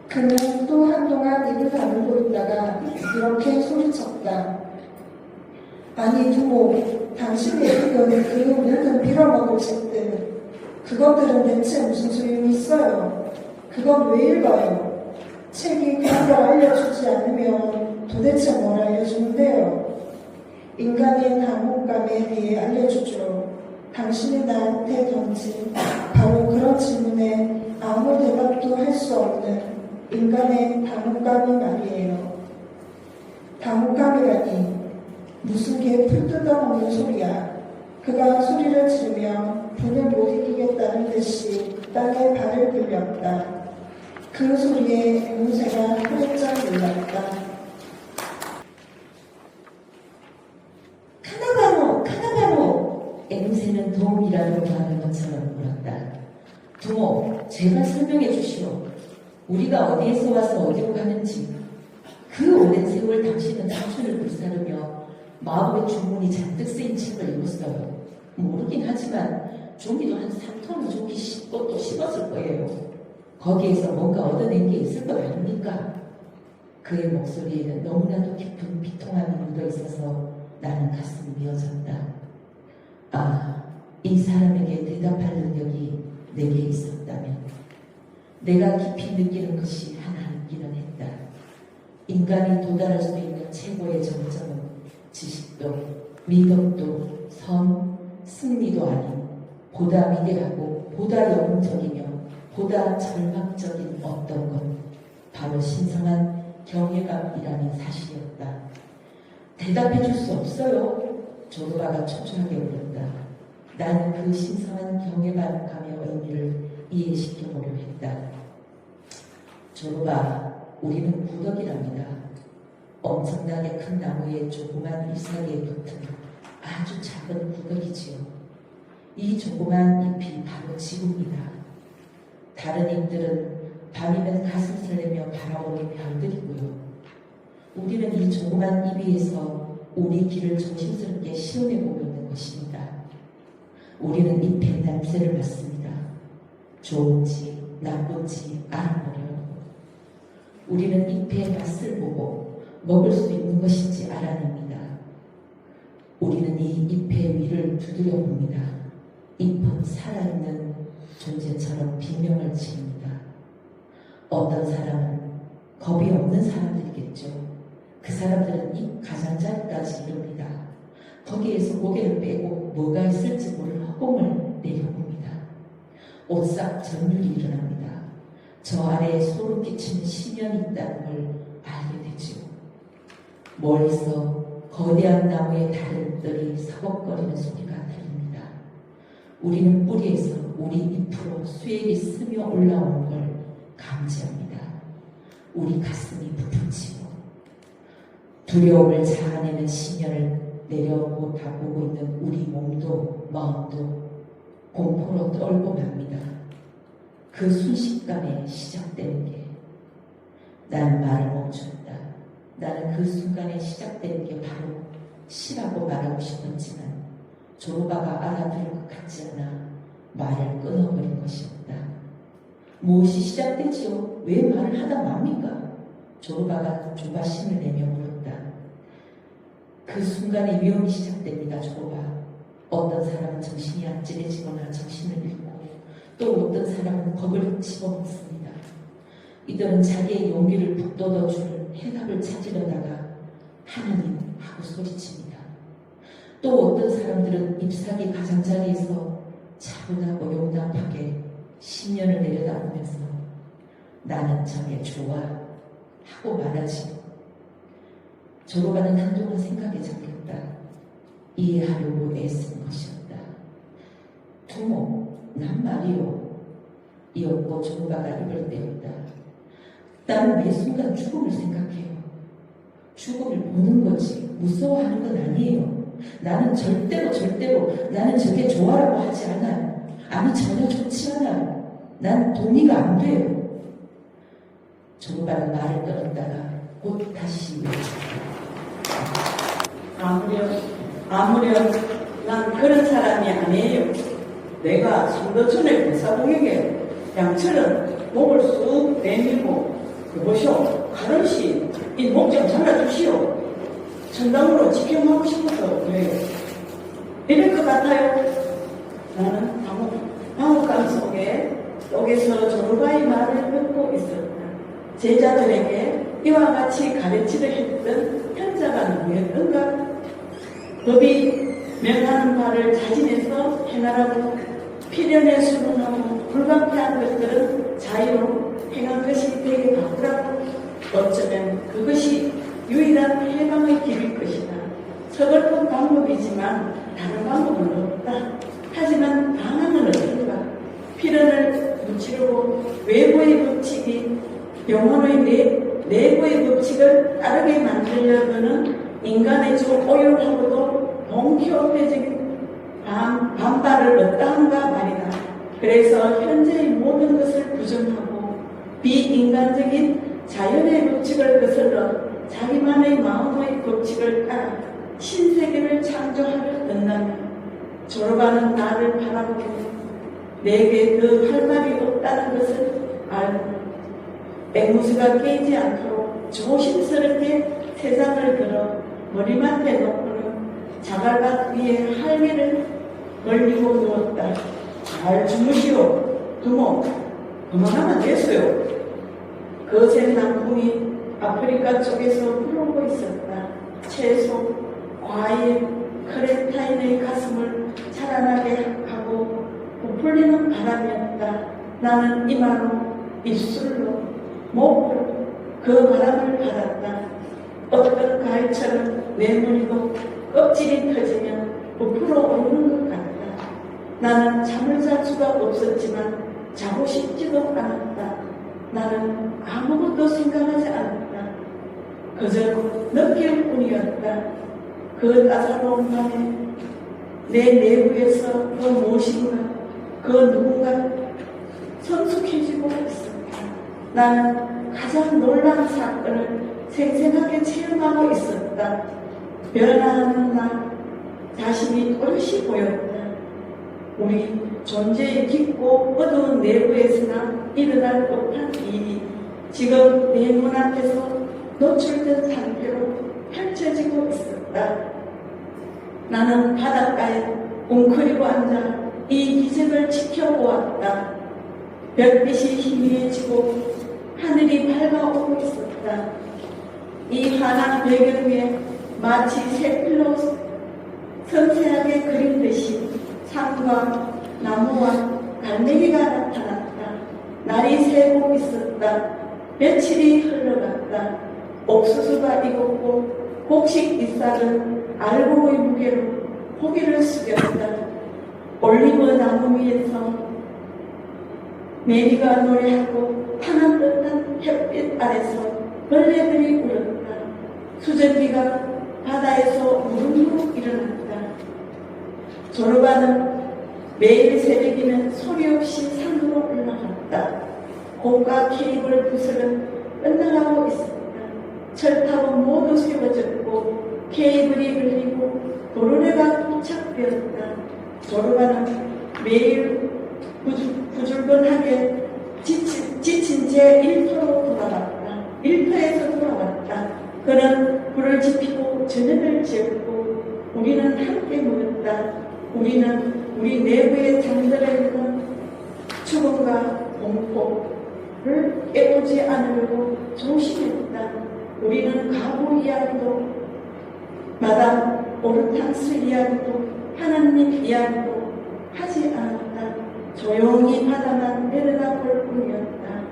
그는 또 한동안 입을 다물고 있다가 이렇게 소리쳤다. 아니 두목, 당신이 읽은 그 늙은 빌어먹을 책들, 그것들은 대체 무슨 소용이 있어요? 그건 왜 읽어요? 책이 그런 걸 알려주지 않으면 도대체 뭘 알려주는데요? 인간의 당혹감에 대해 알려주죠. 당신이 나한테 던진 바로 그런 질문에 아무 대답도 할 수 없는 인간의 당혹감이 말이에요. 당혹감이라니 무슨 개 풀 뜯어먹는 소리야. 그가 소리를 지르며 분을 못 이기겠다는 듯이 땅에 발을 들렸다. 그 소리에 앵무새가 활짝 놀랐다. 카나바노! 앵무새는 도움이라도 구하는 것처럼 물었다. 두목, 제가 설명해 주시오. 우리가 어디에서 와서 어디로 가는지. 그 오랜 세월 당신은 상처를 불사르며 마법의 주문이 잔뜩 쓰인 책을 읽었어요. 모르긴 하지만 종이도 한 3톤의 종이 씹고 또 씹었을 거예요. 거기에서 뭔가 얻어낸 게 있을 것 아닙니까? 그의 목소리에는 너무나도 깊은 비통함이 묻어 있어서 나는 가슴이 미어졌다. 아, 이 사람에게 대답할 능력이 내게 있었다면 내가 깊이 느끼는 것이 하나 있기는 했다. 인간이 도달할 수 있는 최고의 정점은 지식도, 미덕도, 선, 승리도 아닌 보다 위대하고 보다 영웅적이며 보다 절망적인 어떤 것, 바로 신성한 경외감이라는 사실이었다. 대답해 줄 수 없어요. 조르바가 초조하게 물었다. 나는 그 신성한 경외감의 의미를 이해시켜보려 했다. 조르바, 우리는 구덕이랍니다. 엄청나게 큰 나무에 조그만 잎사귀에 붙은 아주 작은 구덕이지요. 이 조그만 잎이 바로 지구입니다. 다른 잎들은 밤이면 가슴 설레며 바라보는 별들이고요. 우리는 이 조그만 잎 위에서 우리 길을 조심스럽게 시험해보고 있는 것입니다. 우리는 잎의 냄새를 맡습니다. 좋은지 나쁜지 알아보려고. 우리는 잎의 맛을 보고 먹을 수 있는 것인지 알아냅니다. 우리는 이 잎의 위를 두드려 봅니다. 잎은 살아있는 존재처럼 비명을 지릅니다. 어떤 사람은 겁이 없는 사람들이겠죠. 그 사람들은 잎 가장자리까지 이릅니다. 거기에서 고개를 빼고 뭐가 있을지 모를 허공을 내려봅니다. 오싹 전율이 일어납니다. 저 아래에 소름 끼치는 심연이 있다는 걸 알게 되죠. 멀리서 거대한 나무의 다른들이 서걱거리는 소리가 들립니다. 우리는 뿌리에서 우리 잎으로 수액이 스며 올라오는 걸 감지합니다. 우리 가슴이 부풀치고 두려움을 자아내는 심연을 내려다보고 있는 우리 몸도 마음도 공포로 떨고 맙니다. 그 순식간에 시작되는 게 난 말을 멈췄다. 나는 그 순간에 시작되는 게 바로 시라고 말하고 싶었지만 조르바가 알아들을 것 같지 않아 말을 끊어버린 것이었다. 무엇이 시작되지요? 왜 말을 하다 맙니까? 조르바가 조바심을 내며 물었다. 그 순간에 위험이 시작됩니다. 조르바. 어떤 사람은 정신이 아찔해지거나 정신을 잃고 또 어떤 사람은 겁을 집어먹습니다. 이들은 자기의 용기를 북돋워줄 해답을 찾으려다가 하나님 하고 소리칩니다. 또 어떤 사람들은 잎사귀 가장자리에서 차분하고 용납하게 신년을 내려다보면서 나는 정말 좋아 하고 말하지. 조르바는 한동안 생각에 잠겼다. 이해하려고 애쓴 것이었다. 두모, 난 말이요. 이었고 조르바가 입을 떼었다. 나는 매 순간 죽음을 생각해요. 죽음을 보는 거지 무서워하는 건 아니에요. 나는 절대로 나는 저게 좋아라고 하지 않아요. 아니 전혀 좋지 않아요. 난 동의가 안 돼요. 조르바는 말을 끊었다가 곧 다시 아무렴 난 그런 사람이 아니에요. 내가 송도천의 불사봉에게 양철은 목을 쑥 내밀고 여보시오 가른씨 이 목 좀 잘라주시오. 천당으로 지켜하고 싶어서 그래요. 이럴 것 같아요. 나는 방옥감 속에서 조르바의 말을 듣고 있었다. 제자들에게 이와 같이 가르치려 했던 현자가 누구였던가? 법이 명하는 바를 자진해서 행하라고 필연에 수능하고 불가피한 것들은 자유로 행한 것이 되게 바꾸라고. 어쩌면 그것이 유일한 해방의 길일 것이다. 서글픈 방법이지만 다른 방법은 없다. 하지만 방향은 어떤가? 필연을 무찌르고 외부의 법칙이 영혼의 내부의 법칙을 따르게 만들려는 인간의 좀 오열하고도 동키호테적인 반발을 어떠한가 말이다. 그래서 현재의 모든 것을 부정하고 비인간적인 자연의 법칙을 거슬러 자기만의 마음의 법칙을 따라 신세계를 창조하려 든다면 조르바는 나를 바라보고 내게 그 할 말이 없다는 것을 알고 앵무새가 깨지 않도록 조심스럽게 세상을 걸어 머리맡에 놓고는 자갈밭 위에 할미를 걸리고 누웠다. 잘 주무시오. 두모, 그만하면 됐어요. 거센 남풍이 아프리카 쪽에서 불어오고 있었다. 채소, 과일, 크레타인의 가슴을 자라나게 하고 부풀리는 바람이었다. 나는 이마로, 입술로, 목으로 그 바람을 받았다. 어떤 가을처럼 내 머리도 껍질이 터지면 부풀어 오르는 것 같다. 나는 잠을 잘 수가 없었지만 자고 싶지도 않았다. 나는 아무것도 생각하지 않았다. 그저 느낄 뿐이었다. 그 따사로운 밤에 내 내부에서 그 무엇인가 그 누군가 성숙해지고 있었다. 나는 가장 놀라운 사건을 생생하게 체험하고 있었다. 변화하는 나 자신이 또렷이 보였다. 우리 존재의 깊고 어두운 내부에서나 일어날 법한 일이 지금 내 눈앞에서 노출된 상태로 펼쳐지고 있었다. 나는 바닷가에 웅크리고 앉아 이 기적을 지켜보았다. 별빛이 희미해지고 하늘이 밝아오고 있었다. 이 환한 배경 위에 마치 색필로 섬세하게 그린 듯이 산과 나무와 갈매기가 나타났다. 날이 새고 있었다. 며칠이 흘러갔다. 옥수수가 익었고 곡식 잎사귀는 알곡의 무게로 고개를 숙였다. 올리브 나무 위에서 메리가 노래하고 파란 듯한 햇빛 아래서 벌레들이 울었다. 수증기가 바다에서 무릉무릉 일어났다. 조르바는 매일 새벽이면 소리 없이 산으로 올라갔다. 고가 케이블 부설은 끝나가고 있었다. 철탑은 모두 세워졌고 케이블이 흘리고 도로래가 도착되었다. 조르바는 매일 부줄근하게 지친 채 일터로 돌아갔다. 일터에서 돌아왔다. 그는 불을 지피고 저녁을 지었고 우리는 함께 모였다. 우리는 우리 내부에 잠들어 있는 죽음과 공포를 깨우지 않으려고 조심했다. 우리는 가부 이야기도 마담 오르탕스 이야기도 하나님 이야기도 하지 않았다. 조용히 바다만 내려다볼 뿐이었다.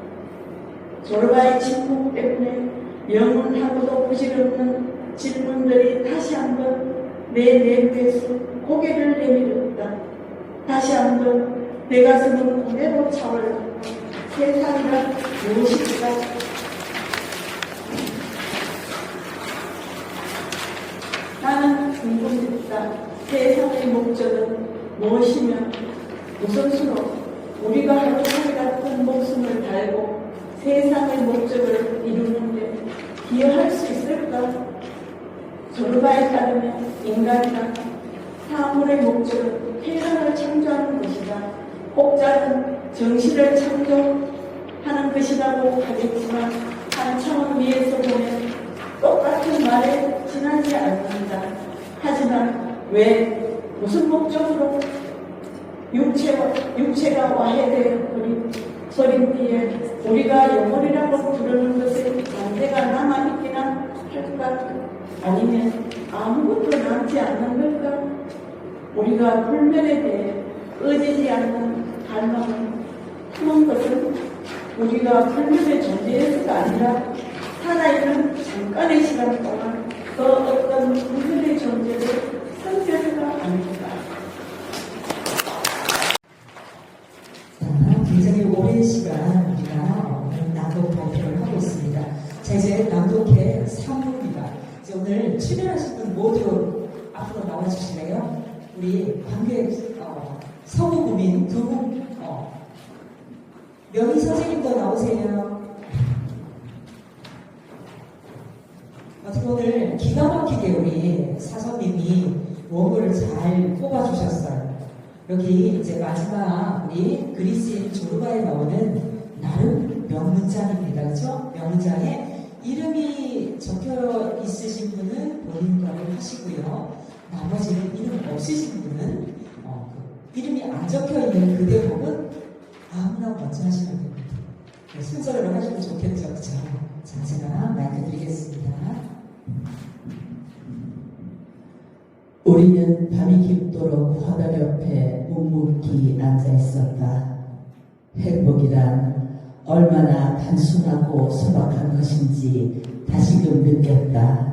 조르바의 침묵 때문에 영원하고도 부질없는 질문들이 다시 한번 내 내부에서 고개를 내밀었다. 다시 한번 내 가슴은 고개로 차올랐다. 세상이란 무엇일까? 나는 궁금했다. 세상의 목적은 무엇이며 무슨 수로 우리가 하루하루 같은 목숨을 달고 세상의 목적을 이루는데 기여할 수 있을까? 조르바에 따르면 인간이란 사물의 목적은 세상을 창조하는 것이다. 혹자는 정신을 창조하는 것이라고 하겠지만 한 차원 위에서 보면 똑같은 말에 지나지 않는다. 하지만 왜 무슨 목적으로 육체가 와해되어 버린 뒤에 우리가 영혼이라고 부르는 것에 반대가 남아있기나 할까? 아니면 아무것도 남지 않는 걸까? 우리가 불면에 대해 꺼지지 않는 갈망을 품은 것은 우리가 불면에 존재해서가 아니라 살아있는 잠깐의 시간 동안 그 어떤 불면의 존재를 선별해가 아닐까? 굉장히 오랜 시간 우리가 낭독 발표를 하고 있습니다. 자, 이제 낭독회 3부입니다. 이제 오늘 출연하신 분 모두 앞으로 나와주실래요? 우리 관객 서구구민 두 분, 명희 선생님도 나오세요. 어떻게 오늘 기가 막히게 우리 사선님이 원고를 잘 뽑아주셨어요. 여기 이제 마지막 우리 그리스인 조르바에 나오는 나름 명문장입니다. 그렇죠? 명문장에 이름이 적혀 있으신 분은 본인 거를 하시고요. 나머지는 이름 없으신 분은 이름이 안 적혀 있는 그 대목은 아무나 먼저 하시면 됩니다. 네, 순서대로 하시면 좋겠죠. 그렇죠? 자, 제가 마이크 드리겠습니다. 우리는 밤이 깊도록 화단 옆에 묵묵히 앉아 있었다. 행복이란 얼마나 단순하고 소박한 것인지 다시금 느꼈다.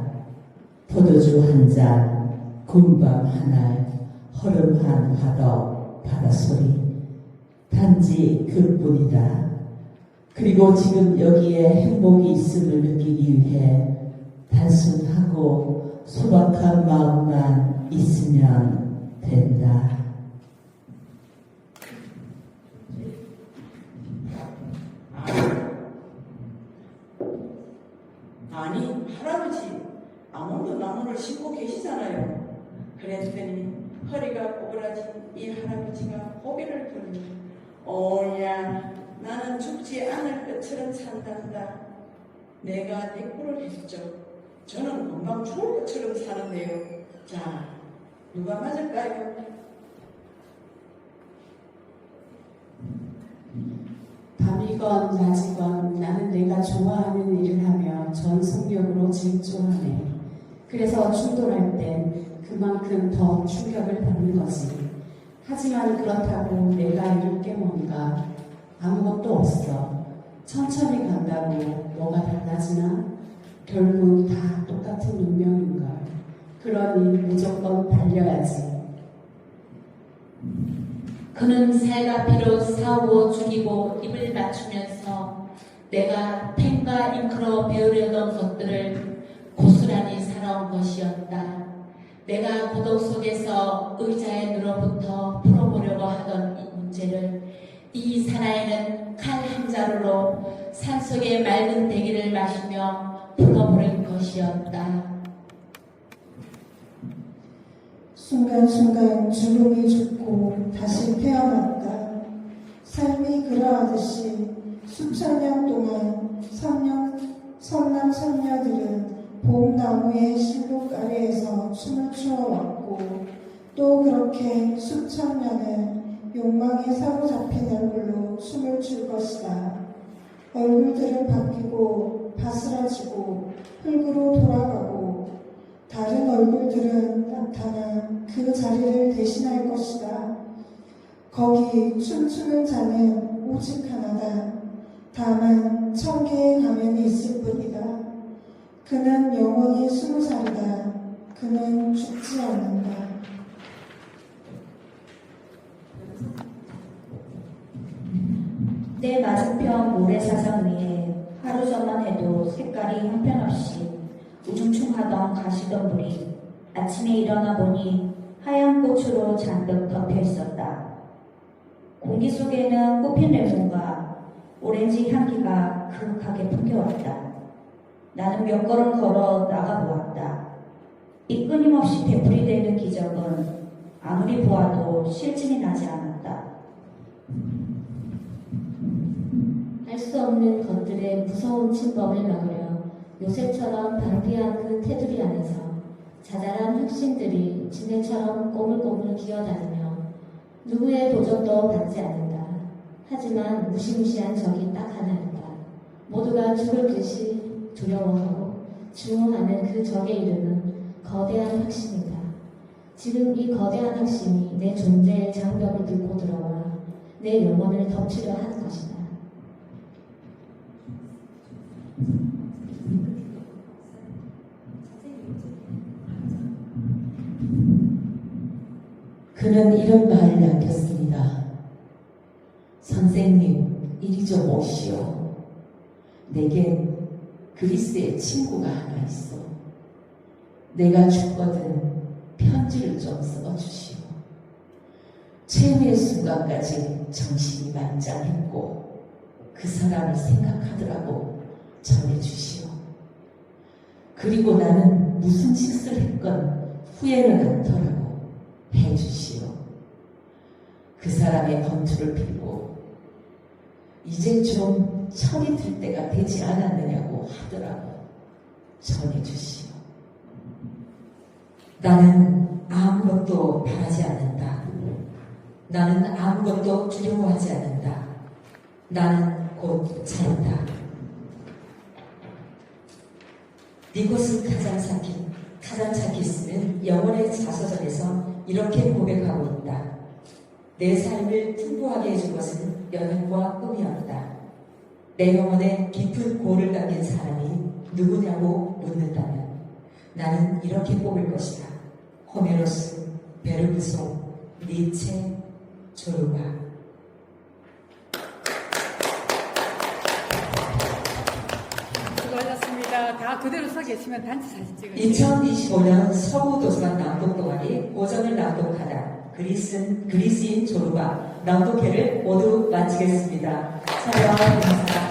포도주 한 잔, 군밤 한 알, 허름한 화덕, 바다소리. 단지 그뿐이다. 그리고 지금 여기에 행복이 있음을 느끼기 위해 단순하고 소박한 마음만 있으면 된다. 아니, 할아버지, 아몬드 나무를 심고 계시잖아요. 그랬더니 허리가 꼬부라진 이 할아버지가 고개를 들니, 오야, 나는 죽지 않을 것처럼 산단다. 내가 대꾸를 했죠. 저는 금방 죽을 것처럼 사는데요. 자, 누가 맞을까요? 밤이건 낮이건 나는 내가 좋아하는 일을 하며 전속력으로 질주하네. 그래서 충돌할 땐 그만큼 더 충격을 받는 거지. 하지만 그렇다고 내가 이룰 게 뭔가? 아무것도 없어. 천천히 간다고 뭐가 달라지나? 결국 다 똑같은 운명인걸. 그러니 무조건 달려야지. 그는 살과 피로 싸우고 죽이고 입을 맞추면서 내가 펜과 잉크로 배우려던 것들을 고스란히 살아온 것이었다. 내가 고독 속에서 의자에 늘어붙어 풀어보려고 하던 이 문제를 이 사나이는 칼 한 자루로 산속의 맑은 대기를 마시며 풀어버린 것이었다. 순간순간 죽음이 죽고 다시 태어났다. 삶이 그러하듯이 수천 년 동안 선남 선녀들은 봄나무의 실록 아래에서 춤을 추어왔고 또 그렇게 수천 년을 욕망에 사로잡힌 얼굴로 춤을 출 것이다. 얼굴들은 바뀌고 바스라지고 흙으로 돌아가고 다른 얼굴들은 나타나 그 자리를 대신할 것이다. 거기 춤추는 자는 오직 하나다. 다만 1000개의 가면이 있을 뿐이다. 그는 영원히 20살이다. 그는 죽지 않는다. 내 맞은편 모래사장 위에 하루 전만 해도 색깔이 형편없이 우중충하던 가시덤불이 아침에 일어나 보니 하얀 꽃으로 잔뜩 덮여 있었다. 공기 속에는 꽃핀 레몬과 오렌지 향기가 그윽하게 풍겨왔다. 나는 몇 걸음 걸어 나가보았다. 이 끊임없이 되풀이되는 기적은 아무리 보아도 실증이 나지 않았다. 알 수 없는 것들의 무서운 침범을 막으려 요새처럼 방비한 그 테두리 안에서 자잘한 흑신들이 지네처럼 꼬물꼬물 기어다니며 누구의 도전도 받지 않는다. 하지만 무시무시한 적이 딱 하나였다. 모두가 죽을 듯이 두려워하고 증오하는 그 적의 이름은 거대한 흑심이다. 지금 이 거대한 흑심이 내 존재의 장벽을 뚫고 들어와 내 영혼을 덮치려 하는 것이다. 그는 이런 말을 남겼습니다. 선생님, 이리 좀 오시오. 내겐 그리스의 친구가 하나 있어. 내가 죽거든 편지를 좀 써주시오. 최후의 순간까지 정신이 만장했고 그 사람을 생각하더라고 전해주시오. 그리고 나는 무슨 짓을 했건 후회는 않더라고 해주시오. 그 사람의 건투를 빌고 이제 좀 철이 들 때가 되지 않았느냐고 하더라고 전해주시오. 나는 아무것도 바라지 않는다. 나는 아무것도 두려워하지 않는다. 나는 곧 산다. 니코스 카잔차키스는 영혼의 자서전에서 이렇게 고백하고 있다. 내 삶을 풍부하게 해준 것은 여행과 꿈이었다. 내 영혼에 깊은 고를 담긴 사람이 누구냐고 묻는다면 나는 이렇게 뽑을 것이다. 호메로스, 베르그소, 니체, 조르바. 수고하셨습니다. 다 그대로 서 계시면 단체 사진 찍으세요. 2025년 서구도서관 낭독 동아리 고전을 낭독하다 그리스인 조르바 낭독회를 모두 마치겠습니다. 촬영 감사합니다.